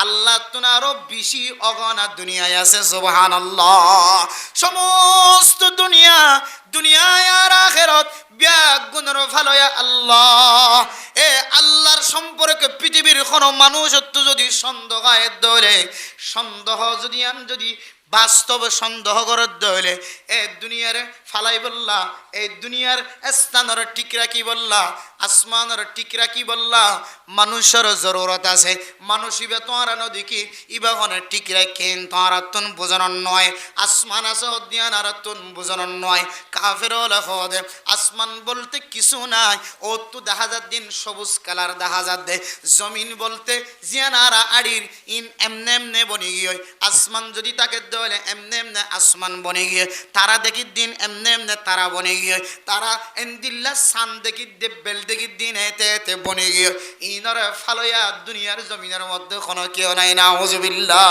আল্লাহ তুনারও বেশি অগণা দুনিয়ায় আছে সুবহানাল্লাহ। সমস্ত দুনিয়া দুনিয়ায় আর আখিরাত ব্যাগুণের ভালোয়া আল্লাহ। এ আল্লাহর সম্পর্কে পৃথিবীর কোনো মানুষ যদি সন্দেহ হয় দলে সন্দেহ যদি বাস্তব সন্দেহ করার দলে এ দুনিয়ার ফালাই বললা, এই দুনিয়ার স্থানের টিকরা কি বললা, আসমানের টিকরা কি বললা, মানুষের জরুরত আছে, মানুষ ইবা তোমার নদীকি ইবা হনে টিকরা কেন তোমার তুন বোঝানোর নয়, আসমান আছে অধ্যয়ন আর তুন বোঝানোর নয়। কাফের হলে আসমান বলতে কিছু নাই, ও তো দেখা যার দিন সবুজ কালার দেখা যার দে, জমিন বলতে জিয়ানারা আড়ির ইন এমনে এমনে বনি গিয়ে, আসমান যদি তাকে দেওয়ালে এমনে এমনে আসমান বনে গিয়ে, তারা দেখি দিন এমনে এমনে তারা বনে গিয়ে, তারা এন্দিল্লা সান দেখি দে বেল দেখি দিন এতে এতে বনে গিয়ে, ইনর ফালয়া দুনিয়ার জমিনের মধ্যে কোনো কেউ নাই নাউজুবিল্লাহ।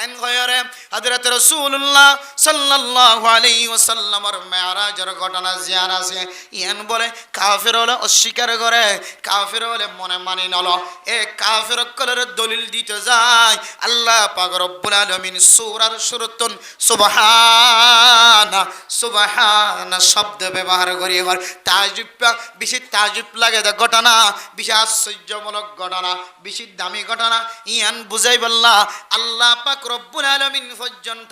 এন গয়রে হযরত রাসূলুল্লাহ সাল্লাল্লাহু আলাইহি ওয়াসাল্লামের মেরাজের ঘটনা জিয়ান আছে। ইয়ান বলে কাফের হলে অস্বীকার করে, কাফের হলে মনে মানি নল, এ কাফের কলের দলিল দিতে যায় আল্লাহ পাক রব্বুল আলামিন সূরার শুরুতুন সুবহানা সুবহানা শব্দ ব্যবহার করি। তাজুব বেশি তাজুব লাগে ঘটনা, বেশি আশ্চর্যমূলক ঘটনা, বেশি দামি ঘটনা ইয়ান বুঝাই বললা আল্লাহ পাক রব্বুল আলামিন পর্যন্ত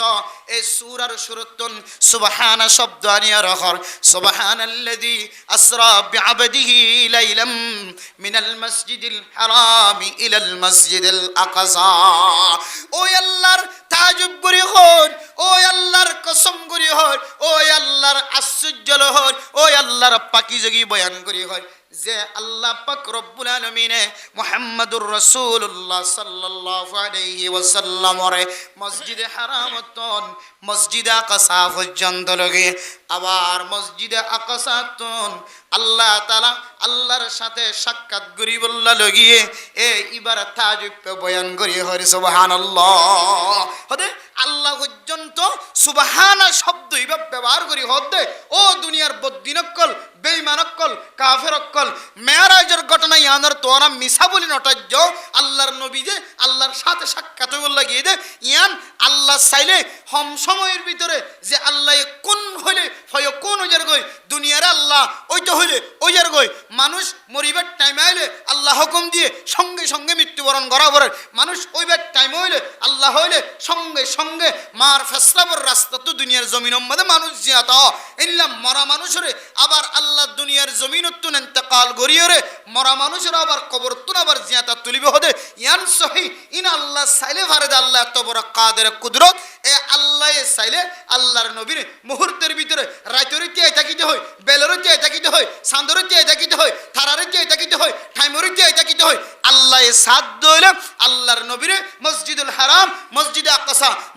এই সূরার শুরুতুন সুবহানা শব্দ আনিয়া রাখর। সুবহানাল্লাযী আসরা বিআবদিহি লাইলাম মিনাল মাসজিদিল হারামি ইলাল মাসজিদিল আকসা। ও আল্লাহর তাজুব করি হন, ও আল্লাহর কসম করি হন, ও আল্লাহর আশ্চর্য হন, ও আল্লাহর পাকিজাগি বয়ান করি হয় যে আল্লাহ পাক রব্বুল আলামিনে মুহাম্মাদুর রাসূলুল্লাহ সাল্লাল্লাহু আলাইহি ওয়াসাল্লামরে মসজিদে হারামতন মসজিদে আকসা পর্যন্ত লগে আবার মসজিদে আকসাতন আল্লাহ তাআলা আল্লাহর সাথে সাক্ষাৎ গরিবুল্লাহ লগিয়ে এ ইবারত তাজুব বয়ান করি হরি সুবহানাল্লাহ হদে আল্লাহ পর্যন্ত সুবহানা শব্দ ইবাব ব্যবহার করি হদে ও দুনিয়ার বদ্দিনকল বেঈমানকল কাফেরকল মেরাজের ঘটনা ইয়ানার তোরা মিছা বলি নটাজ্য আল্লাহর নবী যে আল্লাহর সাথে সাক্ষাৎ হইবল্লা গিয়ে দে ইয়ান আল্লাহ চাইলে হম সময়ের ভিতরে যে আল্লাহ কোন হইলে হয় কোন ওজার গই দুনিয়ার আল্লাহ ওইটা হইলে ওজার গই মানুষ মরিবার টাইম আইলে আল্লাহ হুকুম দিয়ে সঙ্গে সঙ্গে মৃত্যুবরণ করাবর মানুষ ওইবার টাইম হইলে আল্লাহ হইলে সঙ্গে সঙ্গে মার ফেসলাবর রাস্তা তো দুনিয়ার জমিনের মধ্যে মানুষ জিয়াত ইল্লা মরা মানুষরে আবার আল্লাহ দুনিয়ার জমিনতুন ইন্তেকাল গরিয়রে মরা মানুষের আবার কবরতুন আবার জিয়াতা তুলিবে হদে ইয়ান সহি ইন আল্লাহ চাইলে ফারেদ আল্লাহ এত বড় কাদের কুদরত এ আল্লাহ চাইলে আল্লাহর নবীর মুহূর্তের ভিতরে রাইতরে চেয়ে থাকিতে হয় বেলরে চেয়ে থাকিতে হয় সান্দরে চেয়ে থাকিতে হয় থারারে চেয়ে থাকিতে হয় ঠাইমরে চেয়ে থাকিতে হয় আল্লাহ সাদ দইলে আল্লাহর নবীরে মসজিদুল হারাম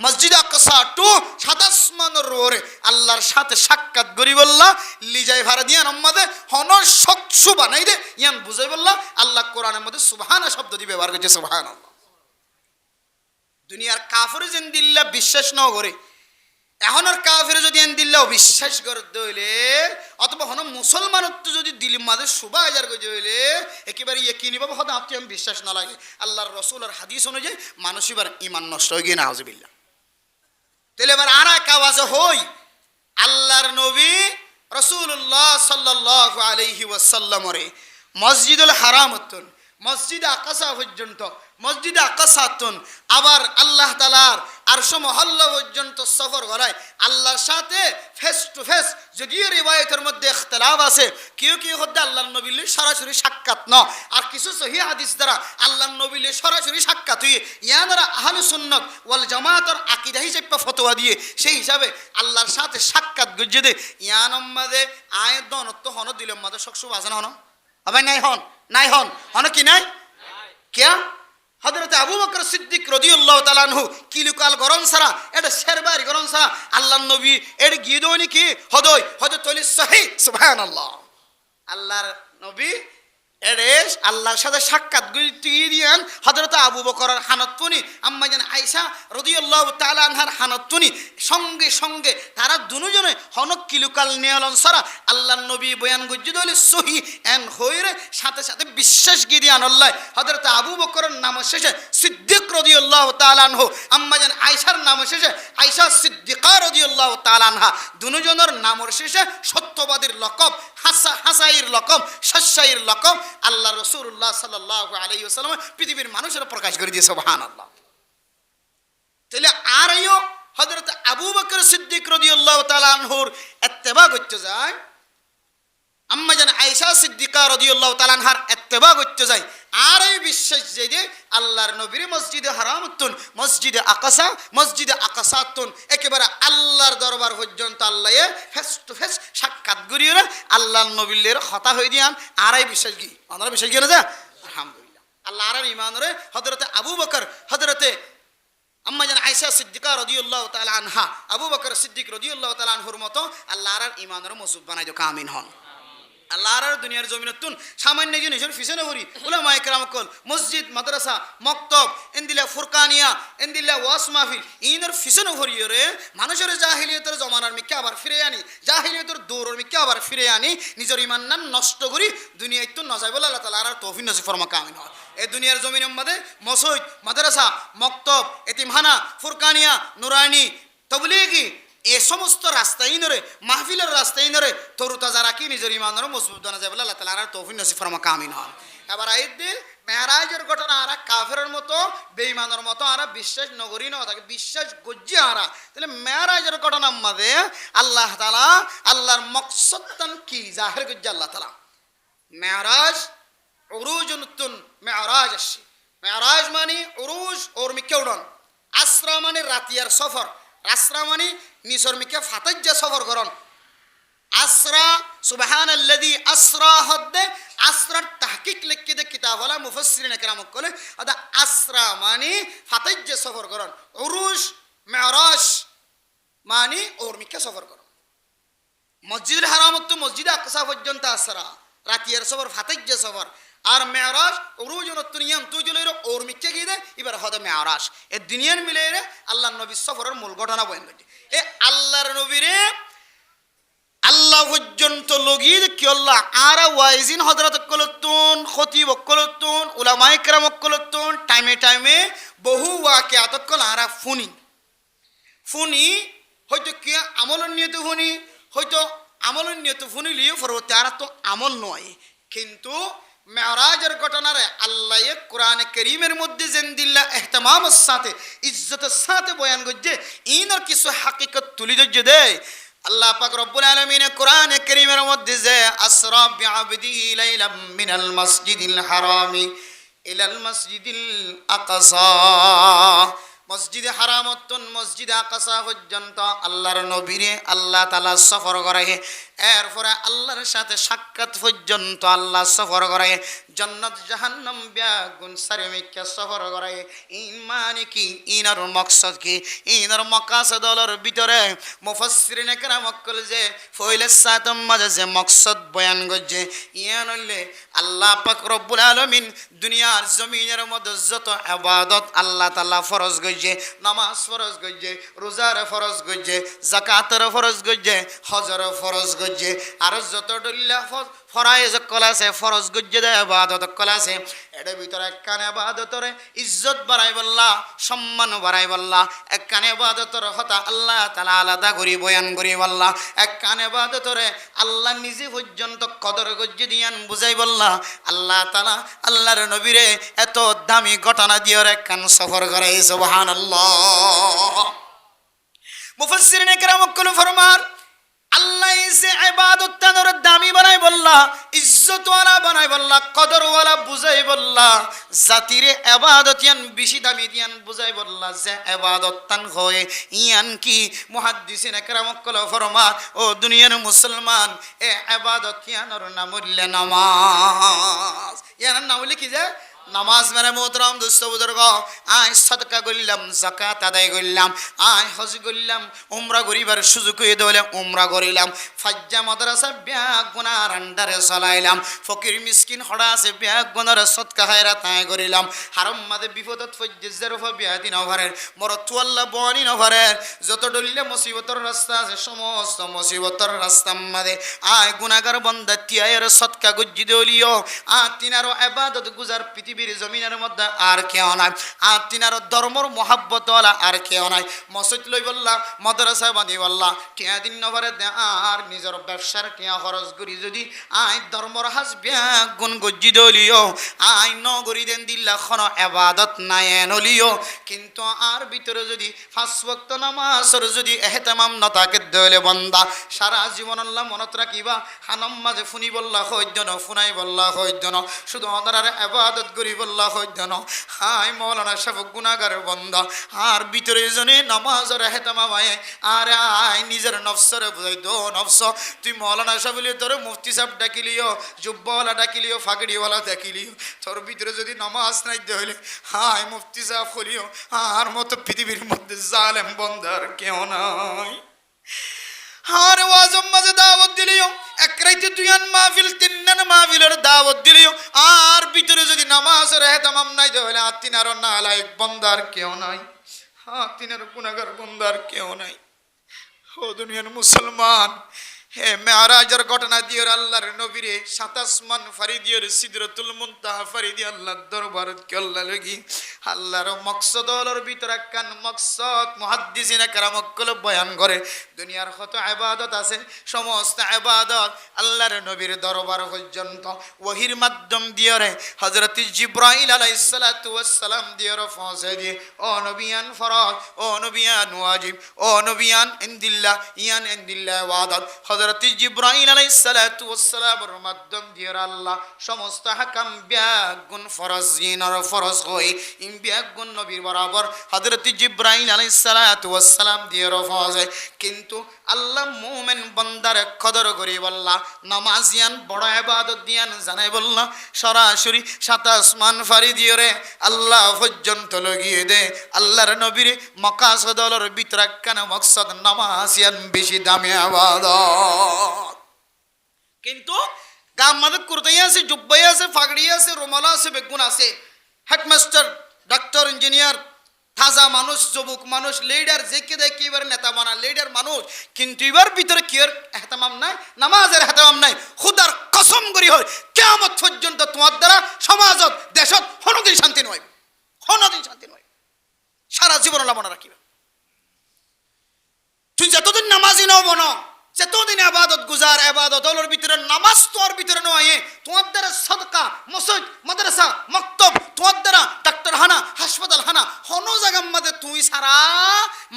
মসজিদে আকসা টু সাতাসমানের রোরে আল্লাহর সাথে সাক্ষাৎ গরিবল্লাহ লিজাই ভাড়া দিয়া নম্মাদে হনর সকসু বানাই দে ইয়ান বুঝাই বললা আল্লাহ কোরআনের মধ্যে সুবহানা শব্দ দিয়ে ব্যবহার করছে সুবহানাল্লাহ দুনিয়ার কাফিরে যেন দিল্লা বিশ্বাস ন করে এখন আর কাফিরে যদি এন দিল্লা বিশ্বাস করে দইলে অথবা হন মুসলমানত্ব যদি দিলি মাঝে সুবা হাজার করে হইলে একেবারে ইয়েকিনি বাবা হয়তো আপনি আমি বিশ্বাস না লাগে আল্লাহর রসুল আর হাদিস অনুযায়ী মানুষ এবার ইমান নষ্ট হয়ে গিয়ে না হাজবিল্লা তাহলে এবার আর এক আওয়াজে হই আল্লাহর নবী রাসূলুল্লাহ সাল্লাল্লাহু আলাইহি ওয়াসাল্লামরে মসজিদুল হারামতুন মসজিদে আকসা পর্যন্ত মসজিদে আকসাতুন আবার আল্লাহ তাআলার আরশ মহল্লা পর্যন্ত সফর করায় আল্লাহর সাথে ফেস টু ফেস যদিও রিওয়ায়াতের মধ্যে ইখতিলাফ আছে কেউ কেউ হচ্ছে আল্লাহর নবীর সরাসরি সাক্ষাৎ ন আর কিছু সহিহ হাদিস দ্বারা আল্লাহর নবীর সরাসরি সাক্ষাৎ হয়ে ইয়ানারা আহলে সুন্নাত ওয়াল জামাতের আকীদা হিসেবে ফতোয়া দিয়ে সেই হিসাবে আল্লাহর সাথে সাক্ষাৎ গজ্জে দে ইয়ানম্মাদে আয়াত দনত হন দিলের মধ্যে সকসু আছে না হন আবার নাই হন কি নাই কিয়া হযরত আবু বকর সিদ্দিক রাদিয়াল্লাহু তাআলা আনহু কিলুকাল গরম সারা এটা শেরবারি গরম সারা আল্লাহর নবী এর গিদোনি কি হদয় হযরত তলি সহিহ সুবহানাল্লাহ আল্লাহর নবী এরেস আল্লাহর সাথে সাক্ষাৎ গিয়ে দিয়ান হযরত আবু বকরের হানাতুনি আম্মা জান আয়েশা রাদিয়াল্লাহু তাআলা আনহার হানাতুনি সঙ্গে সঙ্গে তারা দুজনে হনক কিলুকাল নিয়লন সারা আল্লাহর নবী বয়ান গজ্জে দলে সহি এন হইরে সাথে সাথে বিশ্বাস গিয়ে দিয়ান আল্লাহ হযরত আবু বকরের নাম শেষে সিদ্দিক রাদিয়াল্লাহু তাআলা আনহু আম্মা জান আয়েশার নাম শেষে আয়েশা সিদ্দিকা রাদিয়াল্লাহু তাআলা আনহা দুজনের নামের শেষে সত্যবাদীর লকব হাসাইর লকব শাসাইর লকব আল্লাহ রাসূলুল্লাহ সাল্লাল্লাহু আলাইহি ওয়াসাল্লাম পৃথিবীর মানুষের প্রকাশ করে দিয়ে সুবহানাল্লাহ তাহলে আর আইও হযরত আবু বকর সিদ্দিক রাদিয়াল্লাহু তাআলা আনহুর ইত্তেবা করতে যায় আম্মা জান আয়েশা সিদ্দিকা রাদিয়াল্লাহু তাআলা আনহার ইত্তেবা করতে যায় আর এই বিশ্বাস যে আল্লাহর নবীর মসজিদে হারামতুন মসজিদে আকসাতুন একেবারে আল্লাহর দরবার পর্যন্ত আল্লাহ ফেস টু ফেস সাক্ষাৎ করিয়ে আল্লাহর নবীর কথা হয়ে দিয়ান আর এই বিশ্বাস কি আমরা বিশ্বাস কি না যা আলহামদুলিল্লাহ আল্লাহ আর ইমানরে হযরত আবু বকর হযরতে আম্মা জান আয়েশা সিদ্দিকা রাদিয়াল্লাহু তাআলা আনহা আবু বকর সিদ্দিক রাদিয়াল্লাহু তাআলা আনহুর মতো আল্লাহ আর ইমানরে মজবুত বানাই দাও কামিন হন আল্লাহর দুনিয়ার জমিনতুন সামান্য জিনিসের পিছনে ভরি উলামায়ে কেরাম কল মসজিদ মাদ্রাসা মক্তব এন্দিলা ফুরকানিয়া এন্দিলা ওয়াজ মাহফিল ইনের পিছনে ভরিয়ে রে মানুষের জাহিলিয়তের জমানার মিকে আবার ফিরে আনি জাহিলিয়তের দৌড়ের মিকে আবার ফিরে আনি নিজের ইমান নাম নষ্ট করি দুনিয়ায় তো নজাই বলে আল্লাহ তাআলা আর তৌফিক নসিব ফরমা কামিন হয় এই দুনিয়ার জমিনের মধ্যে মসজিদ মাদ্রাসা মক্তব এতিমখানা ফুরকানিয়া নুরানি তাবলীগি এ সমস্ত রাস্তায় নরে মাহফিলের রাস্তায় নরে তরুতা যারা কি নিজের ইমানের মজবুত বানা যায় বলে আল্লাহ তাআলা আর তৌফিক নসিব ফরমা কামিন হন এবার আইতে মেরাজের ঘটনা আর কাফেরের মতো বেঈমানের মতো আর বিশ্বাস নগরী না থাকে বিশ্বাস গজ্জি আর তাহলে মেরাজের ঘটনার মধ্যে আল্লাহ তাআলা আল্লাহর মকসদটান কি জাহির গজ্জি আল্লাহ তাআলা মেরাজ উরুজুন মেরাজ আসে মেরাজ মানে উরুজ ওর মিকে উড়ন আসরা মানে রাতিয়ার সফর আসরা মানে নিসর মিকে ফাতাজ্জা সফর করন আসরা সুবহানাল্লাযী আসরা হদ্দে আসরার তাহকিক লিখে দে কিতাব হলা মুফাসসিরিন একরাম কলে আদা আসরা মানে ফাতাইজ সফর করন উরুজ মেরাজ মানে ওরমিকা সফর করন মসজিদুল হারাম তো মসজিদে আকসা পর্যন্ত আসরা রাতিয়ার সফর ফাতাইজ সফর আর মেরাজ উরুজ নতুনিয়াম তুজুলের ওরমিকা গিয়ে দে এবার হদে মেরাজ এ দুনিয়ার মিলে আল্লাহর নবীর সফরের মূল ঘটনা বয়ান করছে এ আল্লাহর নবীরে আল্লাহ পর্যন্ত লগিয়ে কি আল্লাহ আর ওয়াইজিন হযরত কলতুন খতিব কলতুন উলামায়ে কেরাম কলতুন টাইমে টাইমে বহু ওয়াকিয়াত কল আর ফুনি হয়তো কি আমল নিয়ত ফুনি হয়তো আমল নিয়ত ফুনি লিয়ে পরবর্তী আর তো আমল নয় কিন্তু মেরাজের ঘটনারে আল্লাহ কোরআন করিমের মধ্যে জেন্দিল্লা এহতেমামের সাথে ইজ্জতের সাথে বয়ান করছে ইনার কিছু হাকিকত তুলি ধরছে দেয় আল্লাহ পাক রব্বুল আলামিন কোরআন কারীমের মধ্যে যে আসরা বিআবদি লাইলাম মিনাল মসজিদিল হারামি ইলাল মসজিদিল আকসা মসজিদে হারামতুন মসজিদে আকসা পর্যন্ত আল্লাহর নবীরে আল্লাহ তাআলা সফর করে এরপরে আল্লাহর সাথে সাক্ষাৎ পর্যন্ত আল্লাহ সফর করে জান্নাত জাহান্নাম বেগুন সারমিকা সফর করে ঈমান কি ইনার মাকসাদ কি ইনার মাকাসাদর ভিতরে মুফাসসিরিন একরাম কল যে ফয়লে সাতম মাঝে যে মাকসাদ বয়ান করছে ইয়ান হইলে আল্লাহ পাক রব্বুল আলামিন দুনিয়ার জমিনের মধ্যে যত ইবাদত আল্লাহ তাআলা ফরজ করছে নামাজ ফরজ করছে রোজার ফরজ করছে যাকাতের ফরজ করছে হজের ফরজ করছে আর যত ডল্লা ফরাইজ কলাছে ফরজ গজ্জে দেয় ইবাদত কলাছে এর ভিতরে একখান ইবাদতরে ইজ্জত বাড়াই বল্লা সম্মান বাড়াই বল্লা একখান ইবাদতর হতা আল্লাহ তাআলা আলাদা করি বয়ান করি বল্লা একখান ইবাদতরে আল্লাহ নিজে পর্যন্ত কদর গজ্জে দিয়ান বুঝাই বল্লা আল্লাহ তাআলা আল্লাহর নবীরে এত দামি ঘটনা দিয়ে একখান সফর করে সুবহানাল্লাহ মুফাসসিরিন একরাম কল ফরমান আল্লাহ ইসে ইবাদত তানর দামি বানাই বললা ইজ্জতওয়ালা বানাই বললা কদরওয়ালা বুঝাই বললা জাতিরে ইবাদত ইয়ান বেশি দামি দিয়ান বুঝাই বললা যে ইবাদত তান হয় ইয়ান কি মুহাদ্দিসিন একরাম কল ফরমা ও দুনিয়ার মুসলমান এ ইবাদত ইয়ানর নাম হইল নামাজ ইয়ার নাম হইল কি যে নামাজ মানে মোহতরম দোস্ত বুজুর্গ আয় সাদকা করলাম যাকাত আদায় করলাম আয় হজ করলাম উমরা করিবার সুযোগ হয়ে দলে উমরা করিলাম ফাজ্জা মাদ্রাসা ব্যাগ গুনার আন্ডারে চলাইলাম ফকির মিসকিন হড়া আছে ব্যাগ গুনার সদকা খায়রাত আয় করিলাম হারাম মাদে বিপদত ফজ্জের উপর বিয়াতি নভরের মরতু আল্লাহ বনি নভরের যত ডলিলে মুসিবতর রাস্তা আছে সমস্ত মুসিবতর রাস্তা মাদে আয় গুনাহগার বান্দা তিয়ায়ের সদকা গজ্জি দলিও আ তিনারো ইবাদত গুজার পৃথিবীর জমিনের মধ্যে আর কেউ নাই আর তিনার ধর্মর মহাব্বত আর কেউ নাই মসজিদ লই বললা মাদ্রাসা বাঁধি বললা টিয়া দিন নভরে দে আর নিজের ব্যবসার টিয়া খরচ করি যদি আই ধর্মর হাজ ব্যাগ গুণ গজ্জি দলিও আই নগরী দেন দিল্লা খন ইবাদত নাই নলিও কিন্তু আর ভিতরে যদি পাঁচ ওয়াক্ত নামাজের যদি এহতেমাম নতাকে দলে বন্দা সারা জীবন আল্লাহ মনত রাখিবা হানম মাঝে ফুনি বললা হইজন ফুনাই বললা হইজন শুধু অনার ইবাদত করি বল্লা হইজন হাই মৌলানা সাহেব গুনাহগার বন্দা আর ভিতরে জনে নামাজের এহতেমাম আয় আর আই নিজের নফসের বুঝাই দো নফস তুই মৌলানা সাহেব তোর মুফতি সাহেব ডাকিলিও জুব্বাওয়ালা ডাকিলিও ফাগড়িওয়ালা ডাকিলিও তোর ভিতরে যদি নামাজ নাই হইলে হাই মুফতি সাহেব হলিও আর মতো পৃথিবীর মধ্যে জালেম বন্দার কেউ নাই আর ওয়াজম মাঝে দাওয়াত দিলিও এক রাইতে দুইয়ান মাহফিল তিননান মাহফিলের দাওয়াত দিলিও আর ভিতরে যদি নামাজের এহতেমাম নাই হইলে আর তিনার নালায়েক বন্দার কেউ নাই হ্যাঁ তিনার গুনাহগার বন্দার কেউ নাই ও দুনিয়ার মুসলমান হে মেরাজের ঘটনা দিয়ে আল্লাহর নবীরে 27 মান ফরিদিয়র সিদরাতুল মুনতাহা ফরিদি আল্লাহর দরবারত কে আল্লাহ লাগি আল্লাহর মাকসাদর ভিতর একখান মাকসাদ মুহাদ্দিসিন کرام কল বয়ান করে দুনিয়ার কত ইবাদত আছে সমস্ত ইবাদত আল্লাহর নবীর দরবার পর্যন্ত ওহির মাধ্যম দিয়ে হযরত জিবরাইল আলাইহিস সালাতু ওয়াস সালাম দিয়ে পৌঁছে দিয়ে ও নবিয়ান ফরজ ও নবিয়ান ওয়াজিব ও নবিয়ান ইনদিল্লাহ ইয়ান ইনদিল্লাহ ওয়াদাত হযরত জিবরাইল আলাইহিস সালাতু ওয়াস সালামের মাধ্যম দিয়ে আল্লাহ সমস্ত হাকাম ব্যাগুন ফরজ জিনর ফরজ হই ইম ব্যাগুন নবীর বরাবর হযরত জিবরাইল আলাইহিস সালাতু ওয়াস সালাম দিয়ে রফজ হয়। কিন্তু আল্লাহ মুমিন বান্দার কদর করি বললা নামাজিয়ান বড় ইবাদত দিয়ান জানাই বললা সরাসরি সাত আসমান ফারি দিয়ে রে আল্লাহ পর্যন্ত লাগিয়ে দে আল্লাহর নবীর মাকাসদলর ভিতরে কেন মকসদ নামাজিয়ান বেশি দামি ইবাদত। কিন্তু গাম মাদক কুরতাই আছে জুব্বাই আছে ফাগড়ি আছে রুমালা আছে বেগুন আছে হেডমাস্টার ডাক্তার ইঞ্জিনিয়ার তাজা মানুষ যুবক মানুষ লিডার যেকে দেখে এবার নেতা বানা লিডার মানুষ কিন্তু এবার ভিতরে কি এর এহতেমাম নাই নামাজের এহতেমাম নাই। খুদার কসম করি হয় কিয়ামত পর্যন্ত তোমার দ্বারা সমাজত দেশত কোনোদিন শান্তি নয় কোনোদিন শান্তি নয় সারা জীবন আল্লাহ মনে রাখিবে। তুই যতদিন নামাজি নব না যতদিন আবাদত গুজার আবাদত ওর ভিতরে নামাজ তোর ভিতরে নয় তোমার দ্বারা সদকা মসজিদ মাদ্রাসা মক্তব তোমার দ্বারা ডাক্তারখানা হাসপাতাল হানা হনো জায়গার মধ্যে তুই সারা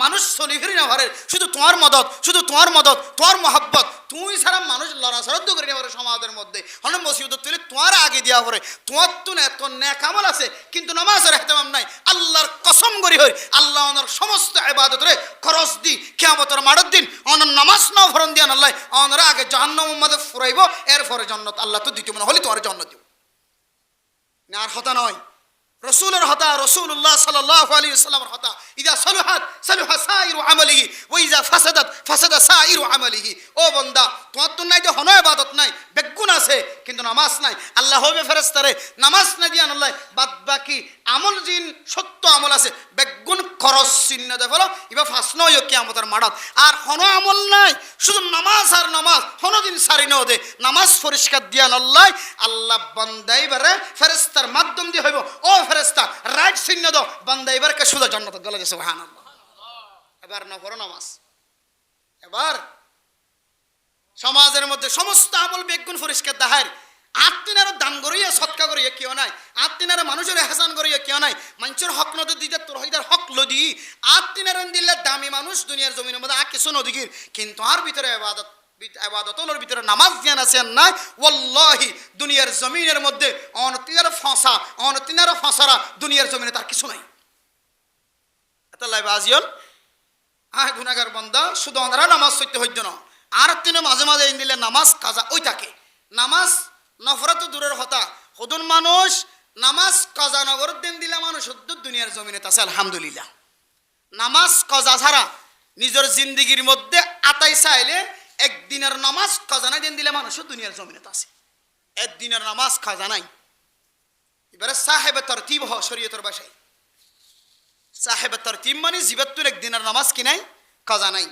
মানুষ চলি ফিরি না ঘরে শুধু তোমার মদত শুধু তোমার মদত তোমার মহাব্বত তুই সারা মানুষ লড়াচড়া করি না ঘরে সমাজের মধ্যে হন মসজিদ তুলে তোমার আগে দেওয়া করে তোমার তো না এত ন্যাক আমল আছে কিন্তু নামাজের এহতেমাম নাই। আল্লাহর কসম করি হয় আল্লাহ ওনার সমস্ত ইবাদত রে খরচ দি কিয়ামতের মাঠের দিন ওনার নামাজ না ফরন দিয়ান আল্লাহ ওনারা আগে জাহান্নামের মধ্যে ফুরাইব এরপরে জান্নাত আল্লাহ তো দ্বিতীয় মনে হলে তোমার জান্নাত দিব না আর হতা নয় রসুলের হতা রসুল্লাহ সাল্লাল্লাহু আলাইহি ওয়াসাল্লামের হতা ইদা সলুহাত সলুহা সাইরু আমালিহি ওয়া ইজা ফাসাদাত ফাসাদা সাইরু আমালিহি। ও বান্দা তোমার তো নাই যে হন ইবাদত নাই বেগুন আছে কিন্তু নামাজ নাই আল্লাহ হবে ফেরেশতারে নামাজ না দিয়ান আল্লাহ বাদ বাকি আমল জিন সত্য আমল আছে বেগুন খরচ চিহ্ন দে বলো ইবা ফাসনো ইয় কিয়ামতের মাঠত আর হন আমল নাই শুধু নামাজ আর নামাজ হন দিন সারি ন দে নামাজ পরিষ্কার দিয়ান আল্লাহ আল্লাহ বান্দাই বারে ফেরেশতার মাধ্যম দিয়ে হইব ও ফেরেশতা রাইট চিহ্ন দাও বান্দা এবারকে সুদা জান্নাত গেল যে সুবহানাল্লাহ। এবার না পড়ো নামাজ এবার সমাজের মধ্যে সমস্ত আমল বেগুন পরিষ্কার দাহার আত্মিনার দান করিয়া সৎকা করিয়া কেউ নাই আত্মিনার মানুষের হেসান করিয়া কেউ নাই মানুষের হক নদী দিতে তোর হইদার হক লদি আত্মিনার দিলে দামি মানুষ দুনিয়ার জমিনের মধ্যে আর কিছু নদীগির কিন্তু আর ভিতরে ইবাদত আবাদতর ভিতরে নামাজ জ্ঞান আছে নাই ওয়াল্লাহি দুনিয়ার জমিনের মধ্যে অনতিনার ফাঁসা অনতিনার ফাঁসারা দুনিয়ার জমিনে তার কিছু নাই। এত লাইভ আজিয়ল আয় গুনাহগার বান্দা শুধু ওনারা নামাজ পড়তে হইত না আর তিনে মাঝে মাঝে দিলে নামাজ কাজা ওই থাকে নামাজ নফরত দূরের হতা হদুন মানুষ নামাজ কাজা নগর দিন দিলে মানুষ দুনিয়ার জমিনে আছে আলহামদুলিল্লাহ। নামাজ কাজা ছাড়া নিজের জিন্দিগির মধ্যে আতাই চাইলে একদিনের নামাজ কাজা নাই দিন দিলে মানুষ দুনিয়ার জমিনে আছে একদিনের নামাজ কাজা নাই। এবারে সাহেবে তরতিব হ শরীয়তের ভাষায় সাহেবে তরতিব মানে জীবাত্তুর একদিনের নামাজ কি নাই কাজা নাই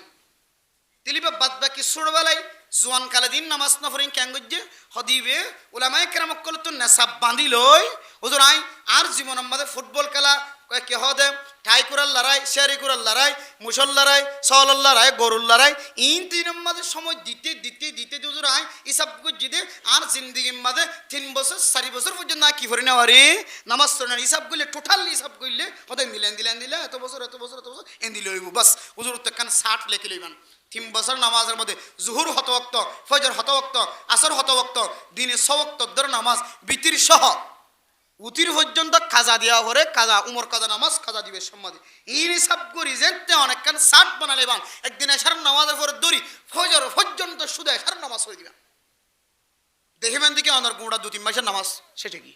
তিলিবা বাদ বাকি ছোটবেলায় জোয়ান কালে দিন নামাজ না পড়েন কেন গজ্জে হদিবে ওলামায়ে কেরাম কল তো নেশাব বাঁধি লই হুজুর আই আর জীবন আমাদের ফুটবল খেলা কে হদে ঠাই কুরাল লড়াই শেয়ারি কুরাল লড়াই মুসল লড়াই সওয়াল লড়াই গরুর লড়াই ইন তিন মাঝে সময় দিতে দিতে দিতে হুজুর আই ইসব গজ্জিদে আর জিন্দেগির মাঝে 3 বছর 4 বছর পর্যন্ত না কি করে না আরে নামাজ পড়ে না হিসাব করলে টোটাল হিসাব করলে হদে দিলেন এত বছর এন দিলে হইব বাস হুজুর তো কান 60 লেখে লইবান 3 বছর নামাজের মধ্যে জুহুর হত ওয়াক্ত ফজর হত ওয়াক্ত আসর হত ওয়াক্ত দিনে 100 ওয়াক্ত ধরে নামাজ বিতির সহ উতির পর্যন্ত কাজা দেওয়া করে কাজা উমর কাজা নামাজ কাজা দিবে সম্মাদি এই হিসাব করি যেতে অনেকখান 60 বানালে বান একদিন এশার নামাজের পরে দড়ি ফজর পর্যন্ত শুধু এশার নামাজ করে দিবেন দেখিবেন দিকে অনার গোড়া 2-3 মাসের নামাজ সেটা কি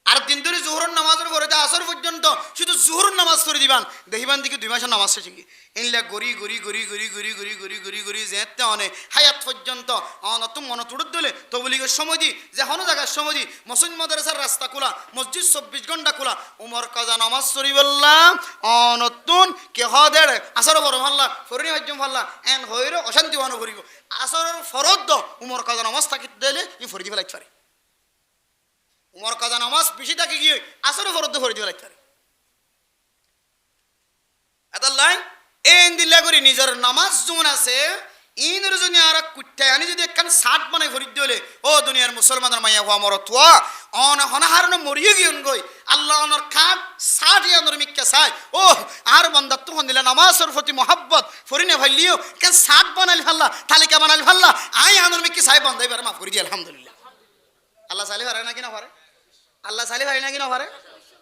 আর দিন ধরে জোহরের নামাজের পরে আসর পর্যন্ত শুধু জোহরের নামাজ করে দিবান দেখিবান দিকে 2 মাসের নামাজ শেষে কি ইনলা গড়ি গড়ি গড়ি গড়ি গড়ি গড়ি গড়ি গড়ি গড়ি যেতে অনেক হায়াত পর্যন্ত অনতুম মনতুড় দিলে তবলিগের সময় দি যে হনো জায়গার সময় দি মসজিদ মাদ্রাসার রাস্তা খোলা মসজিদ 24 ঘন্টা খোলা উমর কাজা নামাজ সরি বললাম অনতুন কে হদের আসর বড় ভাল্লা ফরিনি হজ্জম ভাল্লা এন হইর অশান্তি ওয়ানো করিব আসরের ফরদ উমর কাজা নামাজ থাকি দিলে ই ফরি দিবে লাগতে পারে উমর কাজা নামাজ বেশি থাকে গিয়ে আসরে ফরদ ফরি দিবে লাগতে পারে এতাল্লাই এন দিল্লা করি নিজের নামাজ জোন আছে ইনের জন্য আর কুত্তায় আনি যদি একখান 60 বানাই ফরিদ দিলে ও দুনিয়ার মুসলমানের মাইয়া হওয়া মর তোয়া অন হনাহারণ মরিয়ে গিয়ন গই আল্লাহ অনর খাট সাটি অনর মিক্কা চাই ও আর বন্দার তখন দিলে নামাজের প্রতি মহাব্বত ফরিনে ভাইলিও কেন সাত বানালি ফাল্লা তালিকা বানালি ফাল্লা আই আনর মিক্কি চাই বন্দাই বার মাফ করে দিয়ে আলহামদুলিল্লাহ আল্লাহ চালি পারে নাকি না পারে আল্লাহ চালি পারে নাকি না পারে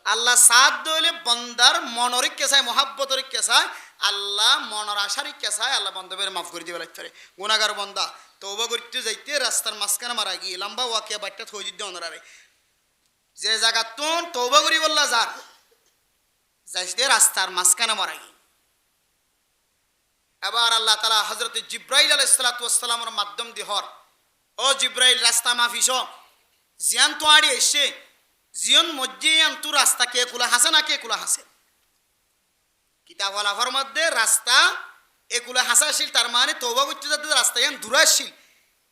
আল্লাহ সাত দইলে বন্দার মনরিক কেসায় মহাব্বতরিক কেসায় আল্লাহ মনের আশারিক কেসায় আল্লাহ বন্ধবের মাফ করে দিবে লাগতে পারে গুনাহগার বন্দা তওবা করতে যাইতে রাস্তার মাঝখানে মারা গিয়ে লম্বা ওয়াকিয়া বাট্টা থই দিতে অনরারে যে জায়গা তুন তওবা করি বললা যার যাইতে রাস্তার মাঝখানে মারা গিয়ে এবার আল্লাহ তাআলা হযরত জিব্রাইল আলাইহিস সালাতু ওয়াস সালামের মাধ্যম দি হর ও জিব্রাইল রাস্তা মাফিস জিয়ান তো আড়ি এসে জিয়ন মজ্জিয়ান তু রাস্তা কে কুলা হাসে না কে কুলা হাসে কিতাব ওয়ালাফর মধ্যে রাস্তা একুলা হাসাশীল তার মানে তওবা করতে যাতে রাস্তা ইয়ান দূরাশীল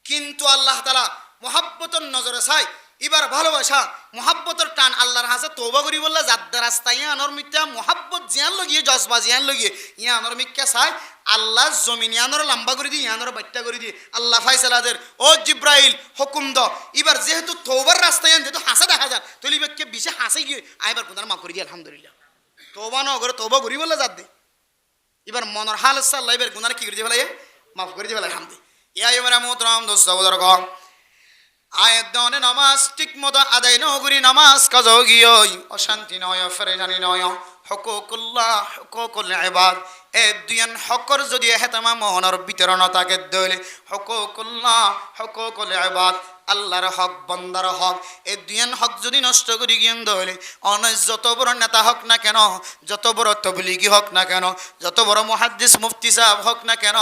কিন্তু আল্লাহ তাআলা মুহাব্বতের নজরে চাই এবার ভালোবাসা মুহাব্বতের টান আল্লাহর হাসে তওবা করি বললা যাদ্দা রাস্তা ইয়ানোর মিথ্যা মুহাব্বত জিয়ান লাগিয়ে জজবা জিয়ান লাগিয়ে ইয়ানোর মিথ্যা চাই আল্লাহ জমিন ইয়ানোর লম্বা করে দিয়ে ইয়ানোর বাট্টা করে দিয়ে আল্লাহ ফাইসালাদের ও জিব্রাইল হুকুম দ এবার যেহেতু তওবার রাস্তা ইয়ান যেহেতু হাসা দেখা যায় তলি ব্যক্তি বিশে হাসে গিয়ে আইবার কোনার মাফ করে দিয়ে আলহামদুলিল্লাহ তওবা ন করে তওবা করি বললা যাদ দে এবার মনের হাল আল্লাহ এবার গুনার কি করে দিয়ে ফেলে মাফ করে দিয়ে ফেলে আলহামদুলিল্লাহ ইয়া ইমারা মুহতারাম দোস্ত বুজুর্গ আয়াত দনে নামাজ ঠিক মতো আদায় নগরী নামাজ কাজও গিয়ই অশান্তি নয় ফেরেশানি নয় হুকুকুল্লাহ হুকুকুল ইবাদ এ দুইয়ান হকর যদি হেতামা মহনের বিতরণ তাকে দইলে হুকুকুল্লাহ হুকুকুল ইবাদ আল্লাহর হক বন্দার হক এই দুইয়ান হক যদি নষ্ট করি গিয়ে দইলে অনেক যত বড় নেতা হক না কেন যত বড় তবলিগি হক না কেন যত বড় মুহাদ্দিস মুফতি সাহেব হক না কেন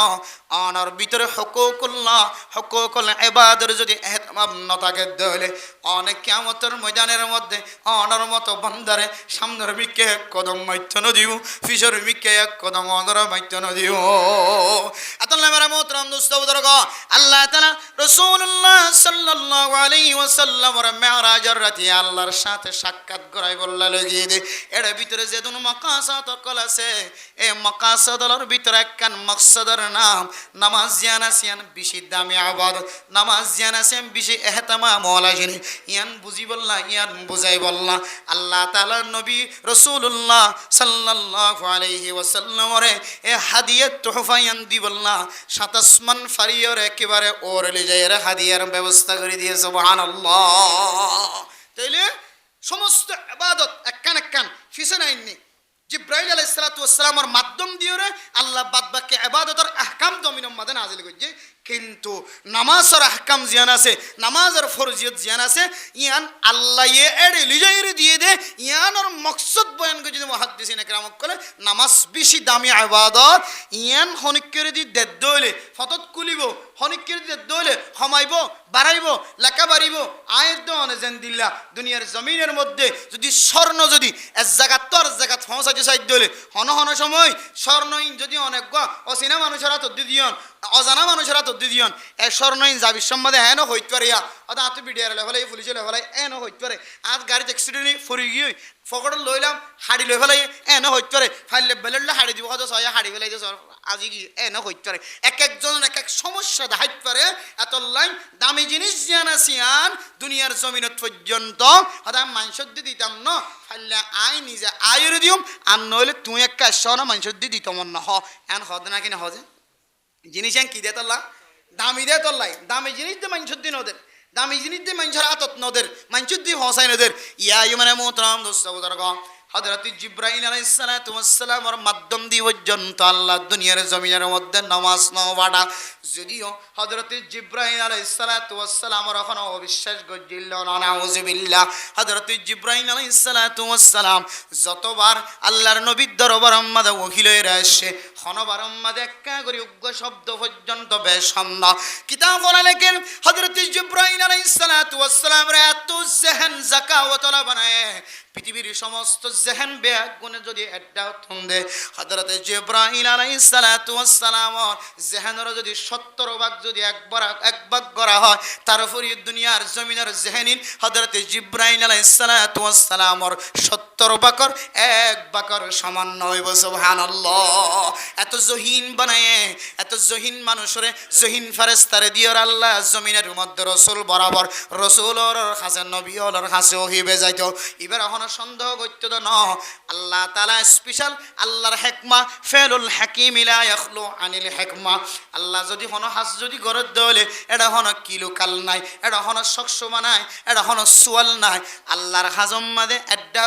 অনার ভিতরে হুকুকুল্লাহ হুকুকুল ইবাদের যদি এহতামাম না থাকে দইলে অনেক কিয়ামতের ময়দানের মধ্যে অনার মতো বান্দারে সামনের মিকে এক কদম মাইথন দিব পিছর মিকে এক কদম অনর মাইথন দিব আতাল্লাহ মেরা মুহতারাম দোস্ত বুজুর্গ আল্লাহ তাআলা রাসূলুল্লাহ সাল্লাল্লাহু আলাইহি ওয়াসাল্লামের মেরাজের রাতে আল্লাহর সাথে সাক্ষাৎ করাই বললা লাগিয়ে দে এর ভিতরে যে দুন মাকাসাত কল আছে এই মাকাসাদর ভিতরে একখান মাকসাদের নাম নামাজ জানাসিয়ান বেশি দামি ইবাদত নামাজ জানাসিয়ান বেশি এহতামাম ওয়ালা জিনি ইয়ান বুঝি বললা ইয়ান বুঝাই বললা আল্লাহ তাআলার নবী রাসূলুল্লাহ সাল্লাল্লাহু আলাইহি ওয়াসাল্লামের এ হাদিয়াত তোহফা ইয়ান দি বললা সাত আসমান ফারিয়র একেবারে ওরলে যায়রা হাদিয়ার ব্যবস্থা করে দিয়ে সুবহানাল্লাহ তাইলে সমস্ত ইবাদত একখান একখান ফিসে নাইনি জিব্রাইল আলাইহিস সালাতু ওয়াস সালামের মাধ্যম দিয়ে আল্লাহ বাদ বাকি ইবাদতের আহকাম জমিনের মধ্যে নাযিল করেছে কিন্তু নামাজের আহকাম জিয়ান আছে নামাজের ফরজিয়ত জিয়ান আছে ইয়ান আল্লাহ এড়ে লিজাইরে দিয়ে দে ইয়ানোর মকসদ বয়ান করে যদি মুহাদ্দিসিন একরাম কলে নামাজ বেশি দামি ইবাদত ইয়ান হনিকের দি দেদ হইলে ফতত কুলিব হনিকের দি দেদ হইলে হমাইব বাড়াইব লেখা বাড়িব আয়ের দনে জেন্দিল্লাহ দুনিয়ার জমিনের মধ্যে যদি স্বর্ণ যদি এক জায়গা তোর জায়গা পৌঁছাইতে চাইতে হলে হন হন সময় স্বর্ণহীন যদি অনেক অচিনা মানুষেরা তো দিদিয়ন অজানা মানুষেরা তো দিদিয়ন এ স্বর্ণহীন যাবি সম্বন্ধে হেন হইতে পারে অত আত বিডিয়ার লেভেলে পুলিশে লেভেলে এন হইতে পারে আর গাড়িতে অ্যাক্সিডেন্ট ফুরি গিয়ে ফকট লইলাম হাড়ি লই ফেলাই এন হইতে পারে ফাইলে বেলেলে হাড়ি দিব হয়তো ছয় হাড়ি ফেলাই আজি কি এন হইতে পারে এক একজন এক এক সমস্যা দেখাইতে পারে এত লাইন দামি জিনিস জানা সিয়ান দুনিয়ার জমিনত পর্যন্ত হয়তো আমি মানুষের দিয়ে দিতাম ন ফাইলে আই নিজে আয়ের দিম আর নইলে তুই এক কাজ না মানুষের দিয়ে দিতাম না হ এন হদে না কিনা হজে জিনিস কি দে তোল্লা দামি দে তোল্লাই দামি জিনিস দিয়ে মানুষের দিন ওদের দামি জিনিস দিয়ে মানুষের আতত নদের মানুষের দিয়ে হসাই নদের ইয়া মানে মোহতারাম দোস্ত বুজুর্গ হযরত জিব্রাইল আলাইহিস সালাতু ওয়াস সালামের মাধ্যম দিয়ে পর্যন্ত আল্লাহ দুনিয়ার জমিনের মধ্যে নামাজ নওয়াডা যদিও হযরত জিব্রাইল আলাইহিস সালাতু ওয়াস সালামের এখনো অবিশ্বাস গজিল না নাউযুবিল্লাহ হযরত জিব্রাইল আলাইহিস সালাতু ওয়াস সালাম যতবার আল্লাহর নবীর দরবার মধ্যে ওহিল হয়ে আসে হনবার মধ্যে একা করে উগ্র শব্দ পর্যন্ত বেশন্ন কিতাব বলা লেখেন হযরত জিব্রাইল আলাইহিস সালাতু ওয়াস সালামের এত জেহেন যাকাওয়াতলা বানায় পৃথিবীর সমস্ত জেহেন ব্যাগ গুণে যদি একটা থন্দে হযরতে জিবরাইল আলাইহিস সালাতু ওয়াস সালাম জেহেনের যদি 70 ভাগ যদি এক ভাগ করা হয় তারপরে দুনিয়ার জমিনের জেহেনিন হযরতে জিবরাইল আলাইহিস সালাতু ওয়াস সালামর 70 ভাগের এক ভাগের সমান হইব সুবহানাল্লাহ। এত জহিন বানায়, এত জহিন মানুষরে জহিন ফেরেশতারে দিয়র আল্লাহ জমিনের মধ্যে রাসূল বরাবর রাসূলর কাছে নবীর কাছে ওহিবে যাইতো। এবার এখন সন্দেহ করতে তো ন আল্লাহ তাআলা স্পেশাল আল্লাহর হিকমা ফেলুল হাকিম লা ইয়াখলু আনিল হিকমা। আল্লাহ যদি কোনো হাস যদি গরদ দলে এটা হন কিলো কাল নাই, এটা হন সক্ষমা নাই, এটা হন সুয়াল নাই। আল্লাহর হাজম মাদে এড্ডা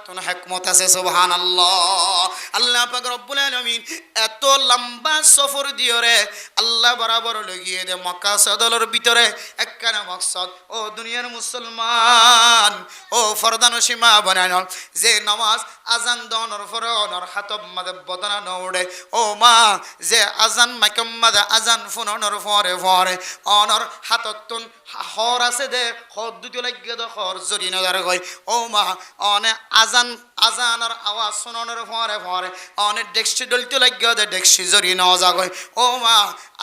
তোনা হিকমত আছে সুবহানাল্লাহ। আল্লাহ পাক রব্বুল আলামিন এত লম্বা সফর দিয়রে আল্লাহ বরাবর লগিয়ে দে মক্কা সদলের ভিতরে একখানা মকসদ। ও দুনিয়ার মুসলমান, ও ফরদান সীমা বানানো যে নামাজ আজান দনর পরে অনর হাতব মাদে বদনা নৌড়ে, ও মা যে আজান মাকম মাদে আজান ফুনর পরে পরে অনর হাততুন হর আছে দে হর দুটো লাগিয়ে দে হর জরি নজার গই। ও মা অনে আজানের আওয়াজ শুননের পরে পরে অনে ডেক্সি ডলতে লাগিয়ে দে ডেক্সি জরি নজা গই। ও মা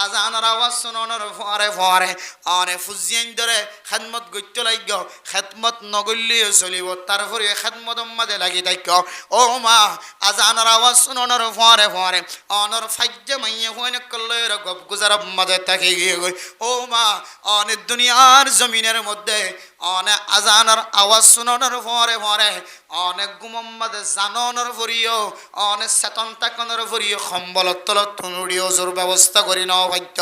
আজানের আওয়াজ শুননের পরে পরে অনে ফুজিয়ান ধরে খেদমত গইতে লাগিয়ে খেদমত নগলিয়ে চলিব তারপরে খেদমত মাদে লাগি থাক। ও মা আজানের আওয়াজ শুননের পরে পরে অনর ফাজ্জে মাইয়ে হইনে করলে গপ গুজার মাদে তাকে গিয়ে গই। ও মা অনে দুনিয়ার জমিনের মধ্যে অনে আজানের আওয়াজ শুননের পরে পরে অনেক গুমম্মাদে জাননের ভরিও অনেক চেতন তাকনের ভরিও সম্বলত তলত তুনুড়িও জোর ব্যবস্থা করি নাও বাধ্য।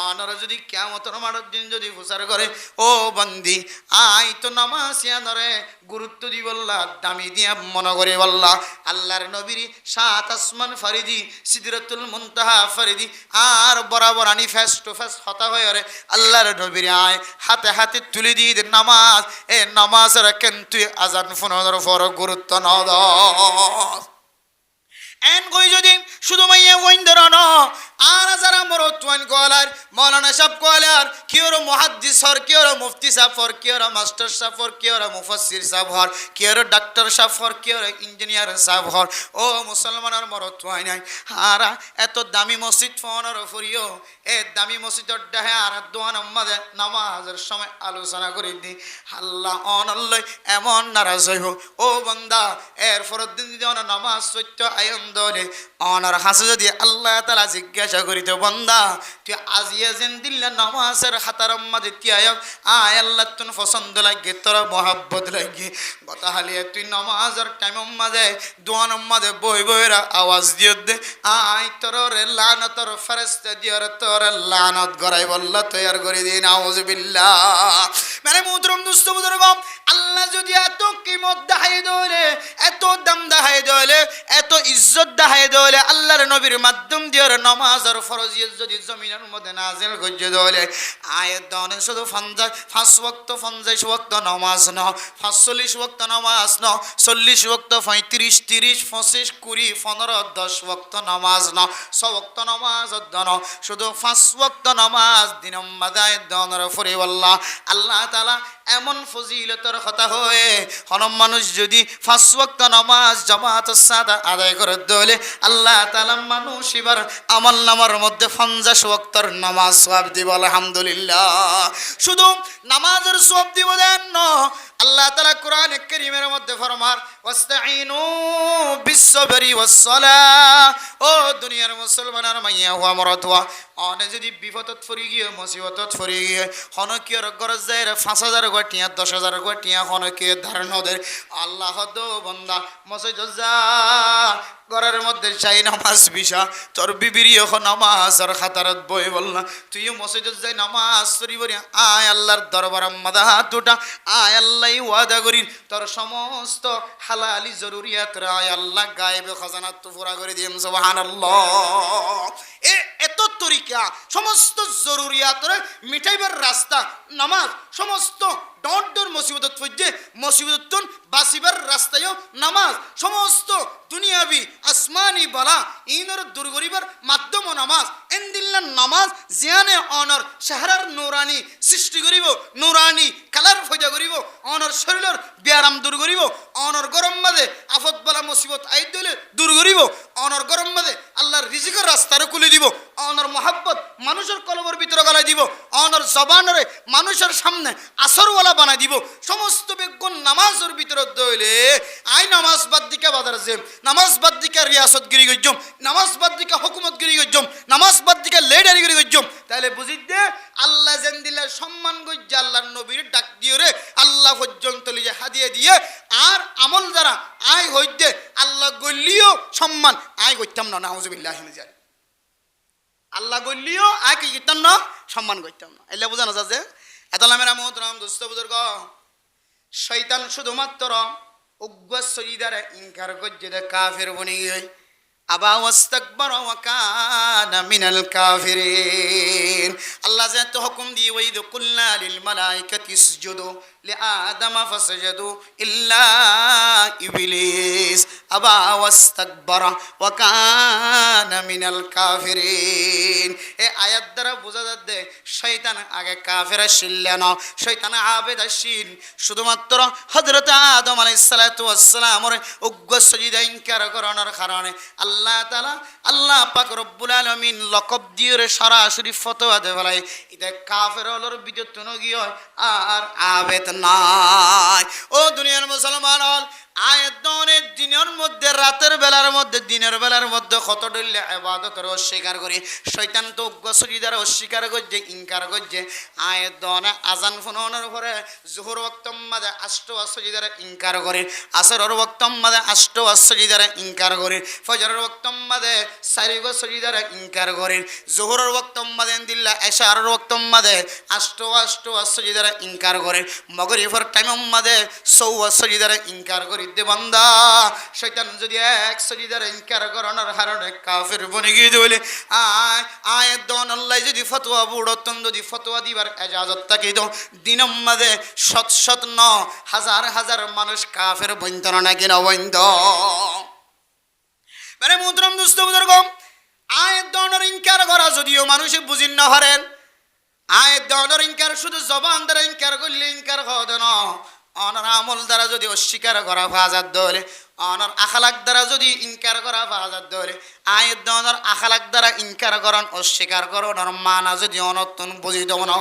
অনর যদি কিয়ামতের মাঠের দিন যদি প্রচার করে, ও বন্দি আই তো নামাজিয়া ধরে গুরুত্ব দি বললা দামি দিয়া মনে করে বললা আল্লাহর নবীর 7 আসমান ফারিদি সিদরাতুল মুনতাহা ফারিদি আর বরাবর আনি ফেস টু ফেস হতা হয়ে রে আল্লাহর নবীর আয় হাতে হাতে তুলে দিয়ে নামাজ এ নামাজের কিন্তু আজান ফোনের উপর গুরুত্ব ন দাও। এন কই যদি শুধু মাইয়া ওইন ধরনো আর যারা মরতুয়ান কলার মৌলানা সাহেব কলার কিওর মুহাদ্দিস হর কিওর মুফতি সাহেব হর কিওর মাস্টার সাহেব হর কিওর মুফাসসির সাহেব হর কিওর ডাক্তার সাহেব হর কিওর ইঞ্জিনিয়ার সাহেব হর। ও মুসলমানের মরতুয়াই নাই আর এত দামি মসজিদ ফোনের উপরিও এ দামি মসজিদের ডাহে আর দোয়ান আমাদের নামাজের সময় আলোচনা করে দি আল্লাহ অনল্লই এমন নারাজ হইব। ও বান্দা এর ফরদ দিন যদি নামাজ সত্য আয়ন দলে অনার হাসে যদি আল্লাহ তাআলা জিজ্ঞাসা করিত বান্দা তুই আজিয়া যেন দিল্লা নামাজের হাতার মাঝে তিয়ায়ক আয় আল্লাহ তুন পছন্দ লাগে তোর মহাব্বত লাগে কথা হালিয়া তুই নামাজের টাইম মাঝে দোয়ান মাঝে বই বইরা আওয়াজ দিও দে আয় তোর লানতর ফেরেশতা দিয়র তোর লানত গড়াই বললা তৈয়ার করে দিন আউযুবিল্লাহ। মানে মুহতরম দোস্ত বুজুর্গ আল্লাহ যদি এত কিমত দেখাই দলে এত দাম দেখাই দলে এত ইজ্জত দেখাই দলে আল্লাহর নবীর মাধ্যম দিয়ে নামাজের ফরজিয়ত যদি জমিনের মধ্যে নাজিল করে দলে আয়াত দানে শুধু 5 ওয়াক্ত 50 ওয়াক্ত নামাজ ন 45 ওয়াক্ত নামাজ ন 40 ওয়াক্ত 35 30 25 20 15 10 ওয়াক্ত নামাজ ন 100 ওয়াক্ত নামাজ দান শুধু 5 ওয়াক্ত নামাজ দিনম মাদায় দানের ফরি আল্লাহ আল্লাহ তাআলা এমন ফজিলতের কথা হয়ে হনম মানুষ যদি 5 ওয়াক্ত নামাজ জামাতের সাথে আদায় করে দলে আল্লাহ তাআলা মানুষ এবার আমল নামার মধ্যে 50 ওয়াক্তের নামাজ সওয়াব দিব আলহামদুলিল্লাহ। শুধু নামাজের সওয়াব দিব দেন না আল্লাহ তাআলা কোরআনে কারীমের মধ্যে ফরমার ওয়াস্তাঈনু বিসসবরি ওয়াসসালাহ। ও দুনিয়ার মুসলমানের মাইয়া হুয়া মরদ হুয়া অনে যদি বিপদত ফরি গিয়ে মুসিবতত ফরি গিয়ে হনকিয়র গরজ যায় 5000 গটিয়া 10000 গটিয়া হনকিয় ধারণ ওদের আল্লাহ দো বান্দা মসজিদ যা ঘরের মধ্যে চাই নামাজ বিশা তোর বিবির এখন নামাজের খাতারত বই বলনা তুইও মসজিদত যাই নামাজ পড়ি বলি আয় আল্লাহর দরবার মাদা দুটা আয় আল্লাহ ওয়াদা করি তোর সমস্ত হালালি জরুরিয়াত আয় আল্লাহ গায়েবে খাজানা তো পুরা করে দিম সুবহানাল্লাহ। এত তরিকা সমস্ত জরুরিয়াত মিটাইবার রাস্তা নামাজ সমস্ত ডর মুসিবত ফজে মুসিবত বাসিবার রাস্তায়ও নামাজ সমস্ত দুনিয়াবি আসমানি বালা ইনর দূর করিবার মাধ্যম নামাজ এন্দিল্লার নামাজ জিয়ানে অনর চেহারার নুরানি সৃষ্টি করিব নুরানি কালার ফয়দা করিব অনর শরীরের ব্যায়াম দূর করিব অনর গরম মাঝে আফত বলা মুসিবত আই দিলে দূর করিব অনর গরম মাঝে আল্লাহর রিজিকের রাস্তারে খুলে দিব অনর মহাব্বত মানুষের কলবের ভিতরে গলায় দিব অনর জবানরে মানুষের সামনে আসরওয়ালা বানাই দিব সমস্ত বেগুন নামাজের ভিতরে দইলে আই নামাজ বাদ দিকে বাজার যে নামাজ বাদ দিকে রিয়াসত গিরি গজ্জম নামাজ বাদ দিকে হুকুমত গিরি গজ্জম নামাজ বাদ দিকে লেডারি গিরি গজ্জম তাহলে বুঝি দে আল্লাহ যেন দিলে সম্মান গজ্জা আল্লাহর নবীর ডাক দিও রে আল্লাহ পর্যন্ত লিয়ে হাদিয়ে দিয়ে আর আমল যারা আই হইতে আল্লাহ গল্লিও সম্মান আই করতাম না নাউজুবিল্লাহি মিন যালিক আল্লাহ গল্লিও আই কি করতাম না সম্মান করতাম না এলে বোঝানো যাচ্ছে এত মেরা মোহতরাম দোস্ত বুজুর্গ শয়তান শুধুমাত্র উগ্র সজিদারে ইনকার করছে দে কাফের বনি গই আবা ওয়াস্তাকবার ওয়া কানা মিনাল কাফিরিন আল্লাহ যে তো হুকুম দিয়ে ওয়াইদ কুল্লা লিল মালাইকাতি ইসজুদু লিআদম ফাসজাদু ইল্লা ইবলিস আবা ওয়াস্তাকবার ওয়া কানা মিনাল কাফিরিন এই আয়াত দ্বারা বোঝা যাচ্ছে শয়তান আগে কাফের ছিল না শয়তান আবেদ ছিল শুধুমাত্র হযরত আদম আলাইহিস সালাতু ওয়াস সালামের উগ্র সজিদা ইনকার করার কারণে আল্লাহ তাআলা আল্লাহ পাক রব্বুল আলামিন লকব দিয়ে সরাসরি ফতোয়া দেয় বলে এটা কাফের হলোর বিদ্যুৎ নগি হয় আর আবেদ নাই ও দুনিয়ার মুসলমান হল আয়াত দনের দিনের মধ্যে রাতের বেলার মধ্যে দিনের বেলার মধ্যে কত ডলে ইবাদতের অস্বীকার করি শয়তান তো উগ্র সজিদার অস্বীকার করছে ইনকার করছে আয়াত দনে আজান ফোনের পরে জোহর ওয়াক্ত মাঝে আষ্ট সজিদার ইনকার করে আসরের ওয়াক্ত মাঝে আষ্ট সজিদার ইনকার করে ফজরের ওয়াক্ত মাঝে চারি সজিদার ইনকার করে জোহরের ওয়াক্ত মাঝে দিল্লা এশারের ওয়াক্ত মাঝে আষ্ট সজিদার ইনকার করে মাগরিবের টাইম মাঝে সৌ সজিদার ইনকার করে দে বান্দা শয়তান যদি এক সজিদার ইনকার করানোর কারণে কাফের বনে গিয়ে বলে আয়াত দন আল্লাহ যদি ফতোয়া বুড়তন যদি ফতোয়া দিবার ইজাজত থাকে তো দিনম মাঝে শত শত ন হাজার হাজার মানুষ কাফের বইন্তন না কিনা বইন্ত মানে মুহতরম দোস্ত বুজুর্গ আয়াত দনের ইনকার করা যদিও মানুষে বুঝিন না পারেন আয়াত দনের ইনকার শুধু জবান দ্বারা ইনকার করলে ইনকার হবে না অনার আমল দ্বারা যদি অস্বীকার করা ফাজাত দলে অনার আখালাক দ্বারা যদি ইনকার করা ফাজাত দলে আয়াত দনের আখালাক দ্বারা ইনকার করন অস্বীকার করন আর মানা যদি অনতন বুঝি দেব না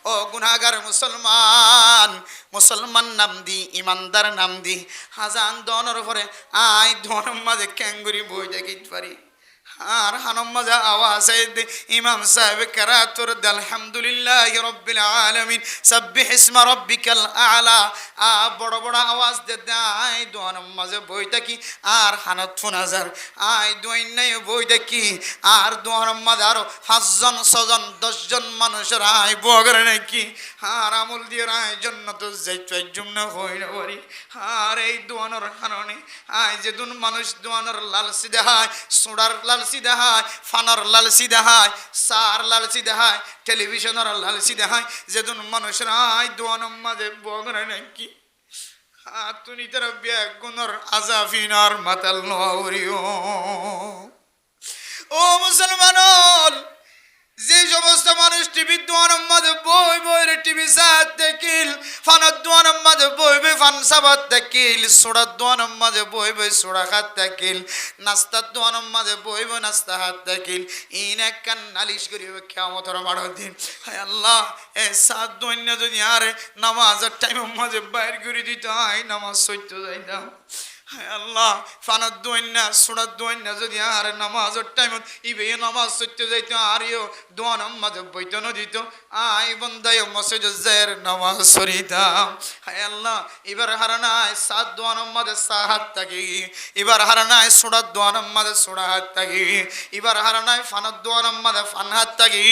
ও গুনাহগার মুসলমান নাম দি ইমানদার নাম দি হাজান দনের পরে আয় দনের মাঝে ক্যাঙ্গুরি বই দেখিতে পারি আর হানম মজা আওয়াজ ইমাম সাহেব কারাতুর আলহামদুলিল্লাহি রাব্বিল আলামিন সাব্বিহ ইসমা রাব্বিকাল আলা বড় বড় আওয়াজ দে আই দোয়ান মাঝে বই থাকি আর হানত ফোনাজার আই দোয়াই নাই বই দেখি আর দোয়ান মাঝে আরো 5 জন 6 জন 10 জন মানুষের আই বগরে নাকি আর আমল দিয়ে আই জান্নাত যাইতে জুমনা হইনা পারি আর এই দোয়ানোর কারণে আই যে দুন মানুষ দোয়ানোর লালসি দেখায় সোডার লালসি দেখায় ফানর লালসি দেখায় সার লালসি দেখায় টেলিভিশনের লালসি দেখায় যেদিন মানুষের আই দোয়ানোর মাঝে বগরে নাকি তুমি তারা বেগুনর আজাফিনার মাতাল নওরিও ও মুসলমান যে সমস্ত মানুষ টিভির দোয়ানোর মাঝে বই বই রে টিভি সাত দেখিল ফানের দোয়ানোর মাঝে বই বই ফান সাবাত দেখিল সোডার দোয়ানোর মাঝে বই বই সোডা খাত দেখিল নাস্তার দোয়ানোর মাঝে বই বই নাস্তা হাত দেখিল ইন এক কান নালিশ করিবে কিয়ামতের মাঠে দিন হায় আল্লাহ এ সাত দৈন্য যদি আরে নামাজের টাইমের মাঝে বাইর করে দিত আয় নামাজ সইতে যাইতাম হায় আল্লাহ ফানার দোয়ান্না সোডার দোয়ান্না যদি আর নামাজের টাইম ইবে নামাজ সইতে যাইতো আরিও দোয়ানোর মাঝে বইতে ন দিত আই বন্দায় মসজিদ জের নামাজ সরিতাম হায় আল্লাহ এবার হারানায় সাত দোয়ানোর মাঝে সাহাত থাকি এবার হারানায় সোডার দোয়ানোর মাঝে সোডা হাত থাকি এবার হারানায় ফানার দোয়ানোর মাঝে ফান হাত থাকি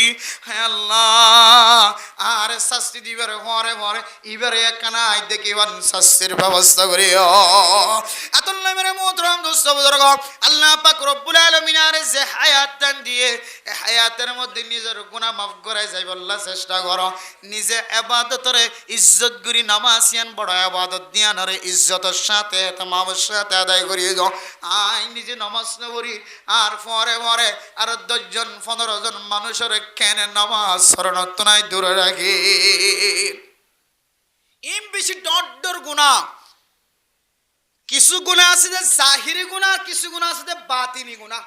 হায় আল্লাহ আর শাস্তি দিবার হরে হরে এবারে একখানা আই দেখিবান শাস্তির ব্যবস্থা করিও আতুল্লাহ মেরে মোহতরম দোস্ত বুজুর্গ আল্লাহ পাক রব্বুল আলামিন আরে যে হায়াত দান দিয়ে এই হায়াতের মধ্যে নিজের গুনাহ মাফ করে যাই বল্লা চেষ্টা করো নিজে ইবাদতরে ইজ্জত করি নামাজিয়ান বড় ইবাদত দিয়ানরে ইজ্জতের সাথে তামামের সাথে আদায় করিয়ে যাও আই নিজে নামাজ না পড়ি আর পরে পরে আর 10 জন 15 জন মানুষের কেন নামাজ শরণত নাই দূরে রাখি ইম বেশি ডর গুনাহ কিছু গুনাহ আছে যে জাহিরি গুনাহ কিছু গুনাহ আছে যে বাতিনি গুনাহ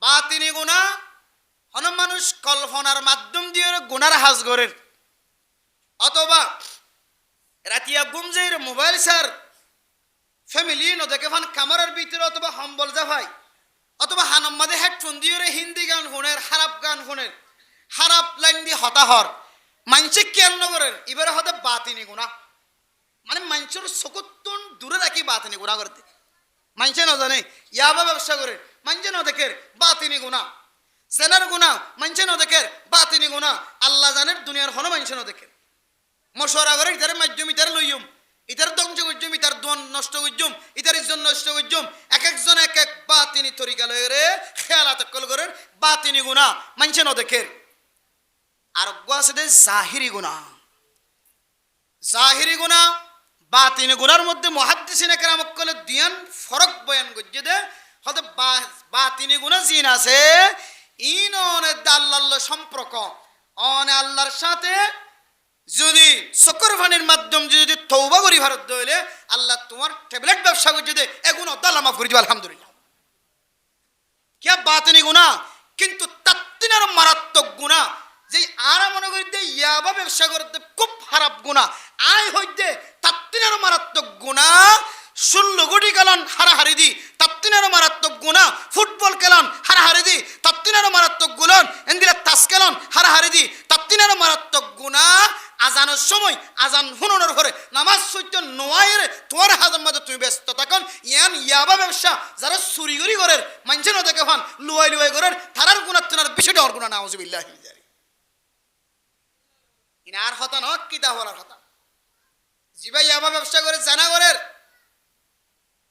বাতিনি গুনাহ হন মানুষ কল্পনার মাধ্যম দিয়ে গুনার হাজ করেন অথবা রাতিয়া ঘুম যাই মোবাইল সার ফ্যামিলি ন দেখে ফান কামারের ভিতরে অথবা হম্বল যা ভাই অথবা হানম্মাদে হেডফোন দিয়ে হিন্দি গান শুনের খারাপ গান শুনের খারাপ লাইন দিয়ে হতাহর মানুষে কেন নগরের এবারে হতে বাতিনি গুনাহ মানে মানুষের চকুত্তন দূরে রাখি বাতিনি গুনাহ করতে মানুষে ন জানে ইয়াবা ব্যবসা করে মানুষে ন দেখে বাতিনি গুনাহ জেনার গুনাহ মানুষে ন দেখে বাতিনি গুনাহ আল্লাহ জানের দুনিয়ার হন মানুষে ন দেখে মশওয়ারা করে ইতারে মাধ্যম ইতারে লইয়ুম ইতার ধ্বংস করজুম ইতার দোয়ান নষ্ট করজুম ইতার ইজ্জত নষ্ট করজুম এক একজন এক এক বাতিনি তরিকা লয়ে রে খেয়ালাত কল করেন বাতিনি গুনাহ মানুষে ন দেখে আর আছে দে জাহিরি গুনাহ জাহিরি গুনাহ বাতিনি গুনার মধ্যে মুহাদ্দিসিনে কেরাম কলে দিয়ান ফরক বয়ান করছে দে হতে বাতিনি গুনাহ জিন আছে ইননে আল্লাহর সম্পর্ক অনে আল্লাহর সাথে যদি সকর ফানির মাধ্যম যদি তওবা করি ভারত দইলে আল্লাহ তোমার ট্যাবলেট ব্যবসা করছে দে এগুন আল্লাহ মাফ করে দিবে আলহামদুলিল্লাহ কি বাতিনি গুনাহ কিন্তু তাত্তিনের মারাত্মক গুনাহ যে আর মনে করি দে ইয়াবা ব্যবসা করতে খুব খারাপ গুনাহ আই হইতে তাত্তিনের মারাত্মক গুনাহ 16 কোটি কালান হারাহারি দি তাত্তিনের মারাত্মক গুনাহ ফুটবল খেলান হারাহারি দি তাত্তিনের মারাত্মক গুনাহ এন্দিরা তাস খেলান হারাহারি দি তাত্তিনের মারাত্মক গুনাহ আজানের সময় আজান হুননের ঘরে নামাজ সত্য নোয়ায়ের তোমার হাজার মধ্যে তুমি ব্যস্ত থাকুন ইয়াবা ব্যবসা যারা চুরি করি করেন মানুষে ন দেখে ফান লুয়াই লুয়াই করেন তারার গুণার তেনার বিষয়টা ওর গুণা নাউজুবিল্লাহ ইনার হতা ন কিতা হলার হতা জিবা ইয়াবা ব্যবসা করে জানা করের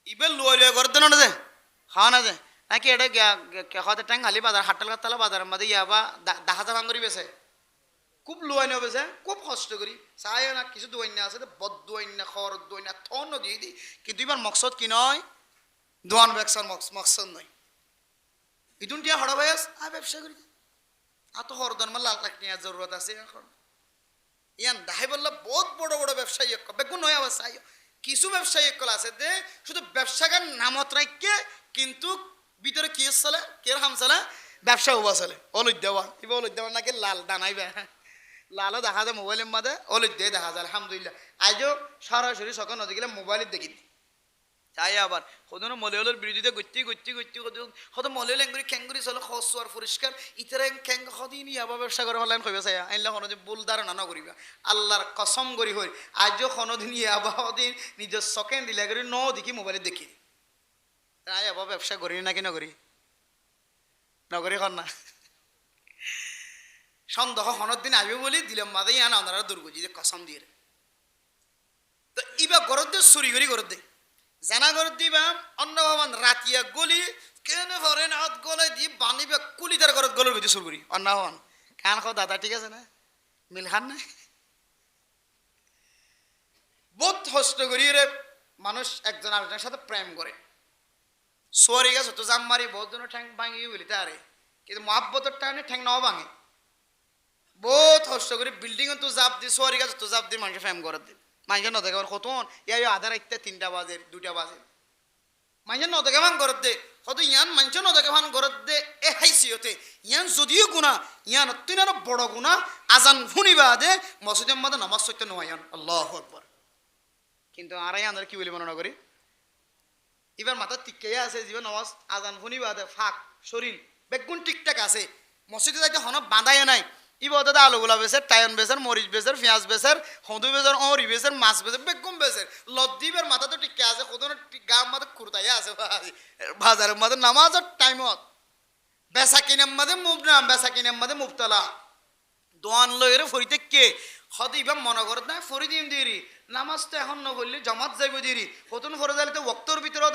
ইবে লুয়াই লুয়াই করে দেন না যে খাওয়া না যে নাকি এটা হতে ট্যাং হালি বাজার হাট্টাল কাট্টালা বাজারের মধ্যে ইয়াবা 10,000 ভাঙরি বেছে খুব লোয়াই নেবে খুব কষ্ট করি চাই না কিছু দোয়াইনা আছে বদ দোয়াইনা খর দোয়াইনা থন দিয়ে দিই কিন্তু এবার মকসদ কি নয় দোয়ান ব্যবসার মকসদ নয় ইদুন টিয়া হড়া ভাই আ ব্যবসা করি আর তো হরদান মা লাখ লাখ টিয়া জরুরত আছে এখন ইয়ান দাহাই বললে বহুত বড় বড় ব্যবসায়ী বেগুন নয় আবার চাই কিছু ব্যবসায়ী আছে দে শুধু ব্যবসাকার নামত রাখকে কিন্তু ভিতরে কি চলে কে হাম চলে ব্যবসা হওয়া চলে অলুদ দেওয়া এবার অলুদ দেওয়া নাকি লাল দানাইবে লালও দেখা যায় মোবাইলের মধ্যে অলুদ দিয়ে দেখা যায় আলহামদুলিল্লাহ আজও সরাসরি সকাল নদী গেলে মোবাইলের দেখি চাই আবার সদন মলয়লের বিরোধিতা গতি গতি গতি সদ মলয়ল এঙ্গুরি খেঙ্গুরি চলো সর পরিষ্কার ইতারা খেং সদিন ইয়াবা ব্যবসা করে হলেন কইবা চাই আইনলা সনদিন ভুল ধারণা নকরিবা আল্লাহর কসম করি হই আজও সনদিন ইয়াবা সদিন নিজের চকেন দিলা করে ন দেখি মোবাইলে দেখি তাই আবার ব্যবসা করি নাকি নকরি নগরী কর না সন্দেহ হনের দিন আইবে বলি দিলাম মাদে ইয়ান আনারা দুর্গজি যে কসম দিয়ে তো ইবা গরদ দে চুরি করি গরদ দে জানা গরদ দিবা অন্য ভবান রাতিয়া গলি কেনে ভরে না হাত গলে দি বানিবে কুলি তার গরদ গলের ভিতরে চুর করি অন্য ভবান খান খাও দাদা ঠিক আছে না মিল খান না বহুত কষ্ট করি রে মানুষ একজন আরেকজনের সাথে প্রেম করে সোয়ারি গেছে তো জাম মারি বহুত জনের ঠ্যাং ভাঙি বলি তারে কিন্তু মহাব্বতের টানে ঠ্যাং নাও ভাঙে বহুত কষ্ট করে বিল্ডিং তো জাপ দি সোয়ারি গেছে তো জাপ দি মানুষ প্রেম করে দিন মানুষের ন দেখে কতন ইয়া আধা রাইতে 3টা বাজে 2টা বাজে মানুষের ন দেখে ভান করত দে কত ইয়ান মানুষের ন দেখে ভান করত দে এ হাইসিয়তে ইয়ান যদিও গুণা ইয়ান অত্যন্ত বড় গুণা আজান শুনিবা দে মসজিদের মধ্যে নামাজ সত্য নয় আল্লাহু আকবার কিন্তু আর ইয়ান কি বলি মনে করি এবার মাথা টিকাইয়া আছে জীবন নামাজ আজান শুনিবা দে ফাঁক শরীর বেগুন ঠিকঠাক আছে মসজিদে যাইতে হন বাঁধাই নাই ইবাদতে আলুগুলা বেচের টায়ন বেচের মরিচ বেচের পেঁয়াজ বেচের হদু বেচের অঁরি বেচের মাছ বেচের বেগুন বেচের লদ্দিবের মাথা তো টিকে আছে কত গাম মাথা খুরতাইয়া আছে বাজারের মধ্যে নামাজের টাইমত বেচা কিনার মধ্যে মুবনাম বেচা কিনার মধ্যে মুবতলা দোয়ান লয়ের ফরিতে কে হতে ইবাম মনে করে না ফরি দিম দিরি নামাজ তো এখন ন বললে জমাত যাইব দিরি হতুন ফরে যাইলে তো ওক্তর ভিতরে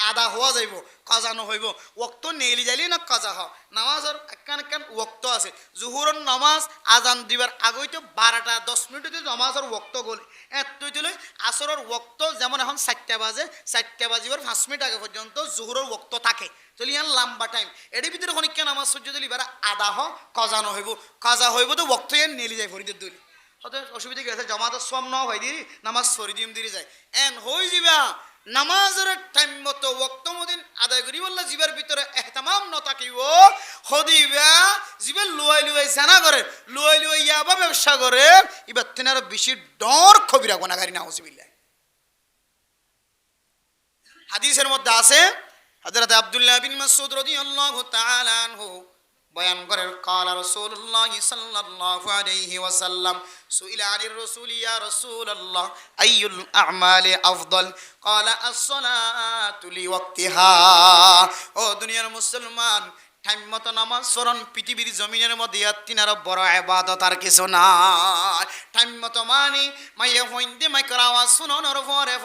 আদা হওয়া যাইব কাজা নহইব ওক্ত নেলি যাইলে না কাজা হ নামাজের একখান একখান ওক্ত আছে জুহুরের নামাজ আজান দিবার আগেই তো 12টা 10 মিনিটে নামাজের ওক্ত গলে এতই দিলে আসরের ওক্ত যেমন এখন 4টা বাজে 4টা বাজিবার 5 মিনিট আগে পর্যন্ত জুহুরের ওক্ত থাকে চলি ইয়ান লম্বা টাইম এর ভিতরে খনিকা নামাজ সহ্য দিলি এবার আদা হ কাজা নহইব কাজা হইব তো ওক্ত ইয়ান নেলি যায় ফরিদের দলি হতে অসুবিধা গেছে জমাতের সব ন হয় দিরি নামাজ সরি দিম দিরি যায় এন হই যাবা নামাজের টাইম মতো ওক্ত মদিন আদায় করি বললা জীবের ভিতরে এহতামাম ন থাকিব হদিবা জীবের লুয়াই জানা করে লুয়াই ইয়াবা ব্যবসা করে এবার তেনার বেশি ডর খবিরা গুনাহগারি নাউজুবিল্লাহ হাদিসের মধ্যে আছে হযরত আব্দুল্লাহ বিন মাসউদ রাদিয়াল্লাহু তাআলা আনহু বয়ান করেন قال رسول الله صلى الله عليه وسلم سئل عن الرسول يا رسول الله اي الاعمال افضل قال الصلاه لوقتها ও দুনিয়ার মুসলমান টাইম মতো নামাজ পড়ন পৃথিবীর জমিনের মধ্যে তিনার বড় ইবাদত আর কিছু না টাইম মতো মানি মাইয়া হইন্দে মাইকর আওয়াজ শুনানোর পরে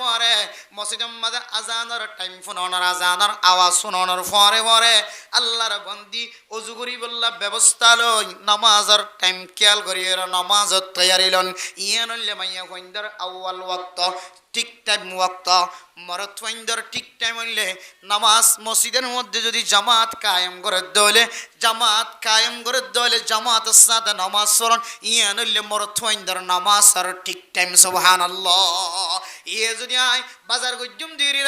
মসজিদের মধ্যে আজানের টাইম শুনানোর আজানের আওয়াজ শুনানোর পরে আল্লাহর বন্দি ওযু করি বললা ব্যবস্থা লই নামাজের টাইম খেয়াল করি নামাজত তৈয়ারি লন ইয়ান হইলে মাইয়া হইন্দার আউয়াল ওয়াক্ত ঠিক টাইম ওয়াক্ত মরত হইন্দার ঠিক টাইম হইলে নামাজ মসজিদের মধ্যে যদি জামাত কায়েম করে দলে জামাত কায়েম করে দলে জামাতের সাথে নামাজ পড়ন ইয়ান হইলে মরত হইন্দার নামাজ আর ঠিক টাইম সুবহানাল্লাহ ইয়ে যদি আয় বাজার গজ্জুম দিরি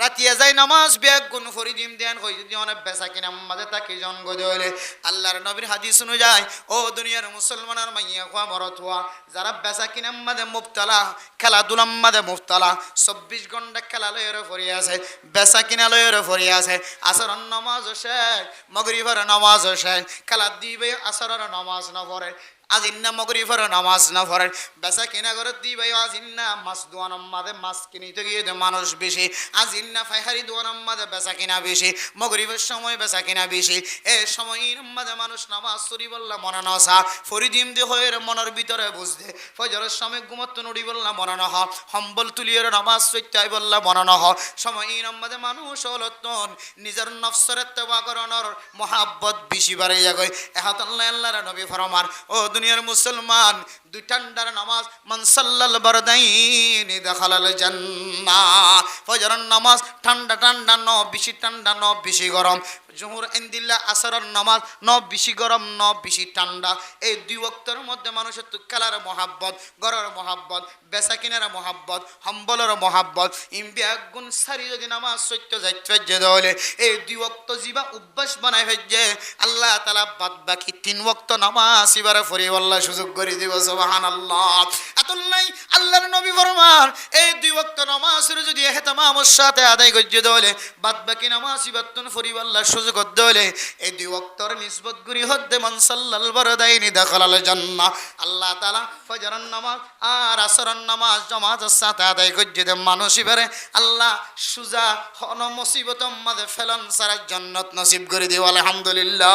রাতিয়া যাই নামাজ ব্যাগ গুণ ফরি দিম দেন হই যদি অনেক বেচা কিনা মাঝে তাকে জন গদলে আল্লাহর নবীর হাদিস শুনে যায় ও দুনিয়ার মুসলমানের মাইয়া হওয়া মরত হওয়া যারা বেচা কিনা মাঝে মুবতালা খেলাধুলার মাঝে মুবতালা 24 ঘন্টা খেলা লয়ের ফরি আছে বেচা কিনা লয়ের ফরি আছে আসরের নামাজ শেষ মাগরিবের নামাজ শেষ খেলা দিবে আসরের নামাজ না পড়ে আজিন্না মগরিবের নামাজ না পড়ে বেচা কিনা করে দিবে আজিন্না মাছ দোয়ানোর মাঝে মাছ কিনিতে গিয়ে মানুষ বেশি আজিন্না ফাইহারি দোয়ানোর মাঝে বেচা কিনা বেশি মগরিবের সময় বেচা কিনা বেশি এ সময়ের মাঝে মানুষ নামাজ চুরি বললা মনে নসা ফরিদিম দি হয়ে মনের ভিতরে বুঝতে ফজরের সময় ঘুমত্ত নুড়ি বললা মনে নহ হম্বল তুলিয়ের নামাজ চৈত্যাই বললা মনে নহ সময়ের মাঝে মানুষ হলতন নিজের নফসের তেবা করানোর মহাব্বত বেশি বাড়ে যাগয় এহাত আল্লাহ আল্লাহর নবী ফরমান ও দুনিয়ার মুসলমান দুই ঠান্ডার নামাজ মান সাল্লাল বারদাইনি দাখালাল জান্নাহ ফজরের নামাজ ঠান্ডা ঠান্ডা ন বেশি ঠান্ডা ন বেশি গরম জোহর ইন্দিল্লা আসরের নামাজ ন বেশি গরম ন বেশি ঠান্ডা এই দুই ওয়াক্তের মধ্যে মানুষের তুকালার মহাব্বত গরর মহাব্বত বেচা কিনার মহাব্বত হম্বলের মহাব্বত ইমবিয়া গুণ সারি যদি নামাজ সত্য যাইতে দলে এই দুই ওয়াক্ত জিবা অভ্যাস বানাই ফেজে আল্লাহ তাআলা বাদ বাকি 3 ওয়াক্ত নামাজ এবারে ফরি আল্লাহ সুযোগ করে দিব সুবহানাল্লাহ আতুল্লাই আল্লাহর নবী ফরমান এই দুই ওয়াক্ত নামাজের যদি ইহতিমামের সাথে আদায় করতে দলে বাদ বাকি নামাজ ইবাদতুন ফরি আল্লাহ সুযোগ দলে এই দুই ওয়াক্তর নিসবত করি হদ্দে মান সাল্লাল বারদাইনি দাখালাল জান্নাহ আল্লাহ তাআলা ফজরের নামাজ আর আসরের নামাজ জামাতের সাথে আদায় করতে দে মানুষ এবারে আল্লাহ সুজা হন মুসিবতের মাঝে ফেলন সারা জান্নাত নসিব করে দিও আলহামদুলিল্লাহ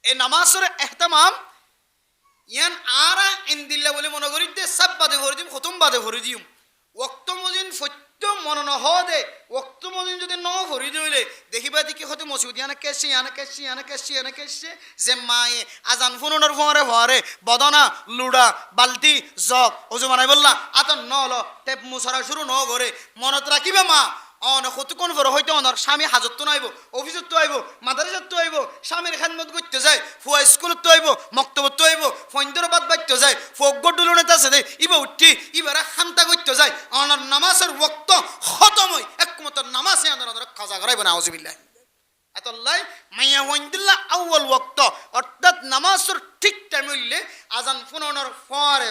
এই নামাজের ইহতিমাম ইয়ান আরা ইনদিল্লাহ বলে মনে করি দে সব বাদে ভরে দিম খতম বাদে ভরে দিম ওয়াক্ত মজিন ফত্য মনে ন দে ওয়াক্ত মজিন যদি ন ভরি দিলে দেখিবা দেখি হতে মসজিদ আনা কেসে যে মায়ে আজান ফুনর ভরে বদনা লুড়া বালতি জগ ওজু মানাই বললা আতন ন ল টেপ মুছারা শুরু ন করে মনত রাখিবা মা অন কতক্ষণ পরে হয়তো অনার স্বামী হাজত তো নাইব অফিসত তো আইব মাদারিসত তো আইব স্বামীর খেদমত করতে যায় ফুয়া স্কুলত তো আইব মক্তবত তো আইব ফৈন্দর বাদ বাড়তে যায় ফোক ডুলনেতে আছে দে ইবা উঠি ইবারা খান্তা করতে যায় অনার নামাজের ওয়াক্ত খতম হয় একমাত্র নামাজে আনার কাজা করাইব না আউযুবিল্লাহ এতলাই মাইয়া ওয়াইন্দিল্লাহ আউয়াল ওয়াক্ত অর্থাৎ নামাজের ঠিক টাইম হইলে আজান ফুনানোর পরে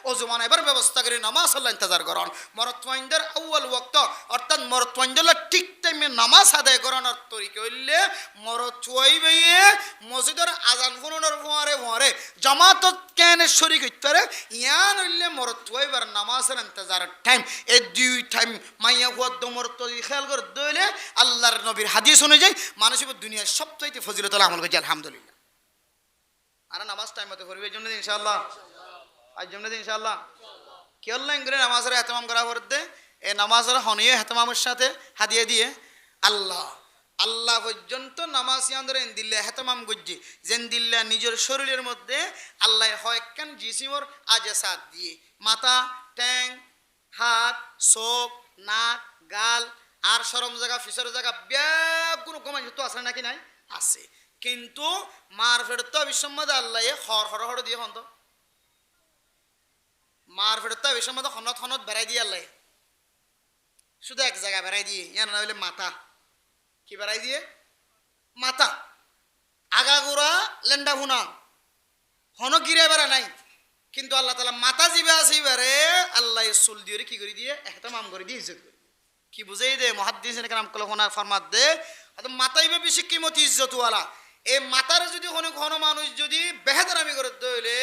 ওযু বানাইবার ব্যবস্থা করে নামাজ আল্লাহ ইন্তজার করন মরত ওয়াইন্দার আউয়াল ওয়াক্ত অর্থাৎ মরত ওয়াইন্দিল্লাহ ঠিক টাইমে নামাজ আদায় করানোর তরিকা হইলে মরত ওয়াইবে মসজিদের আজান ফুনানোর পরে জামাতত কেনে শরীক হইতে পারে ইয়ান হইলে মরত ওয়াইবার নামাজের ইন্তজারের টাইম এই দুই টাইম মাইয়া ওয়াদ মরত খেয়াল করে দইলে আল্লাহর নবীর হাদিস অনুযায়ী মানুষ এবার দুনিয়ার সবচাইতে ফজিলত আমল করছি আলহামদুলিল্লাহ। আর নামাজ টাইম মতো করবে এই জন্য ইনশাআল্লাহ, আজ জন্য ইনশাআল্লাহ কি অনলাইন করে নামাজের হেতমাম করা করতে এই নামাজের হনিয়ে হেতমামের সাথে হাদিয়ে দিয়ে আল্লাহ আল্লাহ পর্যন্ত নামাজ ইয়ান্দরে দিল্লা হেতমাম গজ্জি যেন দিল্লা নিজের শরীরের মধ্যে আল্লাহ হয় কেন জিসিমর আজে সাথ দিয়ে মাথা ট্যাং হাত চোখ নাক গাল আর সরম জায়গা ফিসর জায়গা ব্যাগুলো কমাই তো আসে নাকি নাই আছে, কিন্তু মার ফেরত তো বিশ্বম্মদ আল্লাহ হর দিয়ে হন তো মার ফেরত তো বিশ্বম্মদ হনত হনত বেড়াই দিয়ে আল্লাহ শুধু এক জায়গা বেড়াই দিয়ে ইয়ার না হইলে মাথা কি বেড়াই দিয়ে মাথা আগাগোড়া লেন্ডা ভুনা হন গিরে বেড়া নাই, কিন্তু আল্লাহ তালা মাথা জিবে আছে এবারে আল্লাহ চুল দিয়ে কি করে দিয়ে এহতামাম করে দিয়ে ইজ্জত করে কি বুঝাই দে মহাদ্দিস কালাম কল হোনার ফরমাত দে মাথাইবে বেশি কিমতি ইজ্জতওয়ালা এই মাথার যদি কোনো কোনো মানুষ যদি বেহেদারামি করে দইলে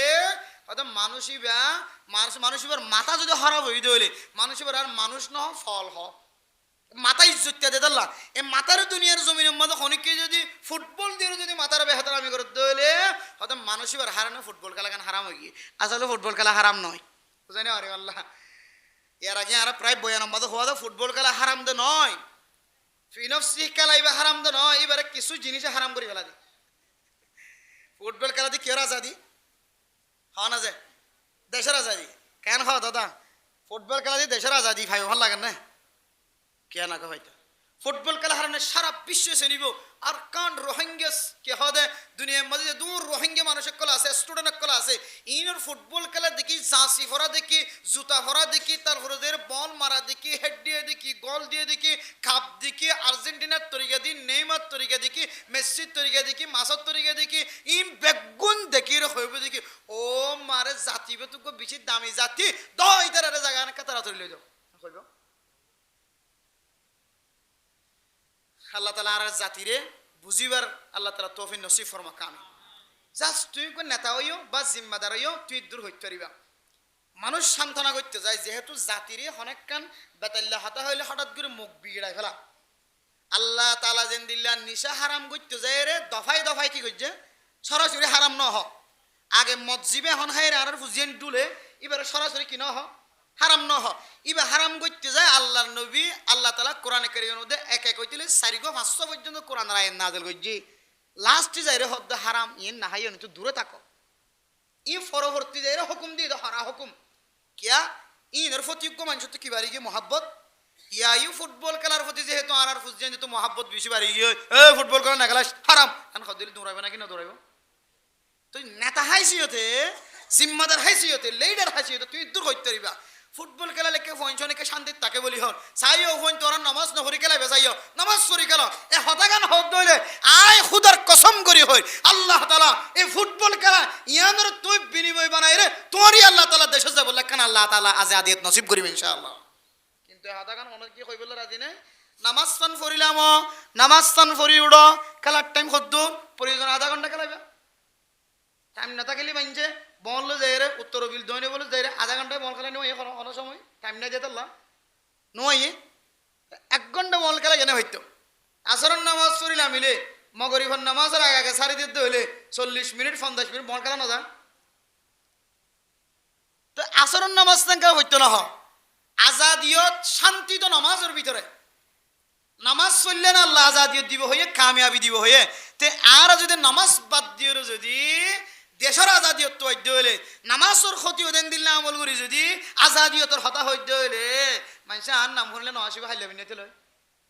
হয়তো মানুষই বা মানুষ এবার মাথা যদি খারাপ হয়ে দইলে মানুষ এবার আর মানুষ ন ফল হ মাথা ইজ্জত দে দাল্লা এই মাথার দুনিয়ার জমিনের মধ্যে অনেকে যদি ফুটবল দিয়ে যদি মাথার বেহেদারামি করে দইলে হয়তো মানুষ এবার হারানো ফুটবল খেলা কেন হারাম হয়ে গিয়ে আসলে ফুটবল খেলা হারাম নয় বুঝাই না আরে আল্লাহ এর আগে আর প্রায় 92 নম্বর হওয়া ফুটবল খেলা হারাম দে নয় ফিনফসি খেলা এবার হারাম দে নয় এবারে কিছু জিনিসে হারাম করে ফেলা দি ফুটবল খেলা দিয়ে কেউ আজাদি হওয়া না যে দেশের আজাদি কেন হওয়া দাদা ফুটবল খেলা দিয়ে দেশের আজাদি ভাই ভাল লাগে না কে না ভাইটা ফুটবল খেলা হারানে সারা বিশ্ব এসে নিব আর কান রোহিঙ্গা কে হদে দুনিয়ার মধ্যে দূর রোহিঙ্গা মানুষের কলা আছে স্টুডেন্টের কলা আছে ইনর ফুটবল খেলা দেখি জাঁসি ভরা দেখি জুতা ভরা দেখি তারপরে বল মারা দেখি হেড দিয়ে দেখি গোল দিয়ে দেখি কাপ দেখি আর্জেন্টিনার তরিকা দি নেইমার তরিকা দেখি মেসির তরিকা দেখি মাসের তরিকা দেখি ইম বেগুন দেখি হইব দেখি ও মারে জাতি বেতুক বেশি দামি জাতি দই তারা জায়গা তারা তরি লই যাও হইব আল্লাহ তালা আর জাতিরে বুঝিবার আল্লাহ তালা তৌফিক নসিব ফরমা কামি জাস্ট তুই কোন নেতা হইও বা জিম্মাদার হইও তুই দূর হইতে পারিবা মানুষ সান্ত্বনা করতে যায় যেহেতু জাতিরে অনেক কান বেতাল্লা হাতা হইলে হঠাৎ করে মুখ বিগড়াই ফেলা আল্লাহ তালা যেন দিল্লা নিশা হারাম করতে যায় রে দফায় দফায় কি করছে সরাসরি হারাম ন হ আগে মসজিবে হন হাই আর ফুজিয়ান ডুলে এবারে সরাসরি কি ন হ হারাম ন হ ইবা হারাম করতে যায় আল্লাহর নবী আল্লাহ তালা কোরআনে কারীমের মধ্যে এক এক হইতে 400 পর্যন্ত কোরআন আয়াত নাযিল করছি লাস্ট যাইরে হদ্দ হারাম ইন না হাইও তো দূরে থাকো ই পরবর্তী যাইরে হুকুম দিয়ে দাও হারা হুকুম কিয়া ইনের প্রতি মানুষ তো কি বাড়ি গিয়ে মহাব্বত ইয়াইও ফুটবল খেলার প্রতি যেহেতু আর ফুজিয়ান তো মহাব্বত বেশি বাড়ি গিয়ে এ ফুটবল খেলা না খেলা হারাম কারণ হদিলে দৌড়াবে নাকি না দৌড়াইব তুই নেতা হাইসিয়তে জিম্মাদার হাইসিয়তে লিডার হাইসিয়তে তুই দূর হইতে পারিবা ফুটবল খেলা লেখে ফোনকে শান্তি তাকে বলি হন চাইও ফোন তোরা নামাজ নহরি খেলাইবে চাইও নামাজ সরি খেলা এ হতাগান হোক দইলে আয় খুদার কসম করি হই আল্লাহ তালা এই ফুটবল খেলা ইয়ানোর তুই বিনিময় বানাই রে তোরই আল্লাহ তালা দেশে যাব লেখান আল্লাহ তালা আজ আদিয়ত নসিব করিবে ইনশাআল্লাহ কিন্তু হতাগান মনে কি কই বলে রাজি নাই নামাজ স্থান ফরিলাম নামাজ স্থান ফরি উড়ো খেলার টাইম হদ্দুর প্রয়োজন আধা ঘন্টা খেলাইবে টাইম না থাকলে মানছে বল যাই রে উত্তর বিল দইনে বলে যাই রে আধা ঘন্টায় বল খেলা নয় কোনো সময় টাইম নাই যেতে নয় 1 ঘন্টা বল খেলা কেন হইতো আসরের নামাজ পড়িলাম মিলে মগরিবের নামাজের আগে আগে সারি দিতে হইলে 40 মিনিট 50 মিনিট বল খেলা না যায় তো আসরের নামাজ থেকে হইতো না আজাদিয়ত শান্তি তো নামাজের ভিতরে নামাজ চললে না আল্লাহ আজাদিয়ত দিব হয়ে কামিয়াবি দিব হয়ে তে আর যদি নামাজ বাদ দিয়ে যদি দেশের আজাদিয়ত হইতে হইলে নামাজের ক্ষতি দেন দিলে আমল করি যদি আজাদিয়তের হতা হইতে হইলে মানুষ আর নাম শুনলে নহাসিবা হাইলাবি নিতে লয়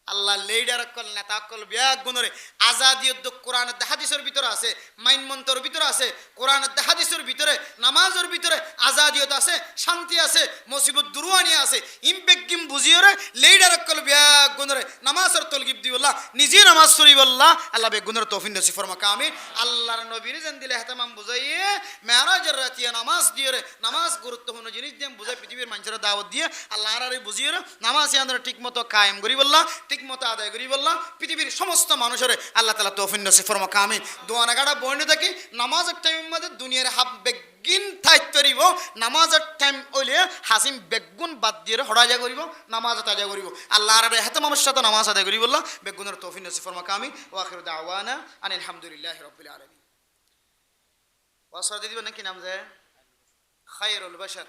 আল্লাহ লিডার কল নেতা কল ব্যাগ গুণরে আজাদিয়ত কোরআনের হাদিসের ভিতরে আছে মাইন মন্ত্রের ভিতরে আছে কোরআনের হাদিসের ভিতরে নামাজের ভিতরে আজাদিয়ত আছে শান্তি আছে মুসিবত দুরুয়ানি আছে ইমপেকিম বুঝিয়ে লিডার কল ব্যাগ গুণরে নামাজের তলগিব দিবল্লাহ নিজে নামাজ পড়ি বললাহ আল্লাহ বেগ গুণের তৌফিক নসিব ফরমা কামি আল্লাহর নবীর যেন দিলে হেতামাম বুঝাইয়ে মেরাজের রাতিয়া নামাজ দিয়ে নামাজ গুরুত্বপূর্ণ জিনিস দিয়ে বুঝাই পৃথিবীর মানুষের দাওয়াত দিয়ে আল্লাহ আর বুঝিয়ে নামাজ ইয়াদের ঠিক মতো কায়েম করি বললাহ ঠিক মতো আদায় করি বললাম পৃথিবীর সমস্ত মানুষের আল্লাহ তালা তৌফিক নসিব ফরমা কামি দোয়া নাগাড়া বর্ণে থাকি নামাজের টাইমের মধ্যে দুনিয়ার হাব বেগিন ঠাইত দিব নামাজের টাইম হইলে হাসিম বেগুন বাদ দিয়ে হড়াজা করিব নামাজ তাজা করিব আল্লাহর হেতে মানুষের সাথে নামাজ আদায় করি বললা বেগুনের তৌফিক নসিব ফরমা কামি ওয়াখিরু দাওয়ানা আনিল হামদুলিল্লাহি রাব্বিল আলামিন ওয়াসর দিবেন নাকি নাম যায় খায়রুল বাশার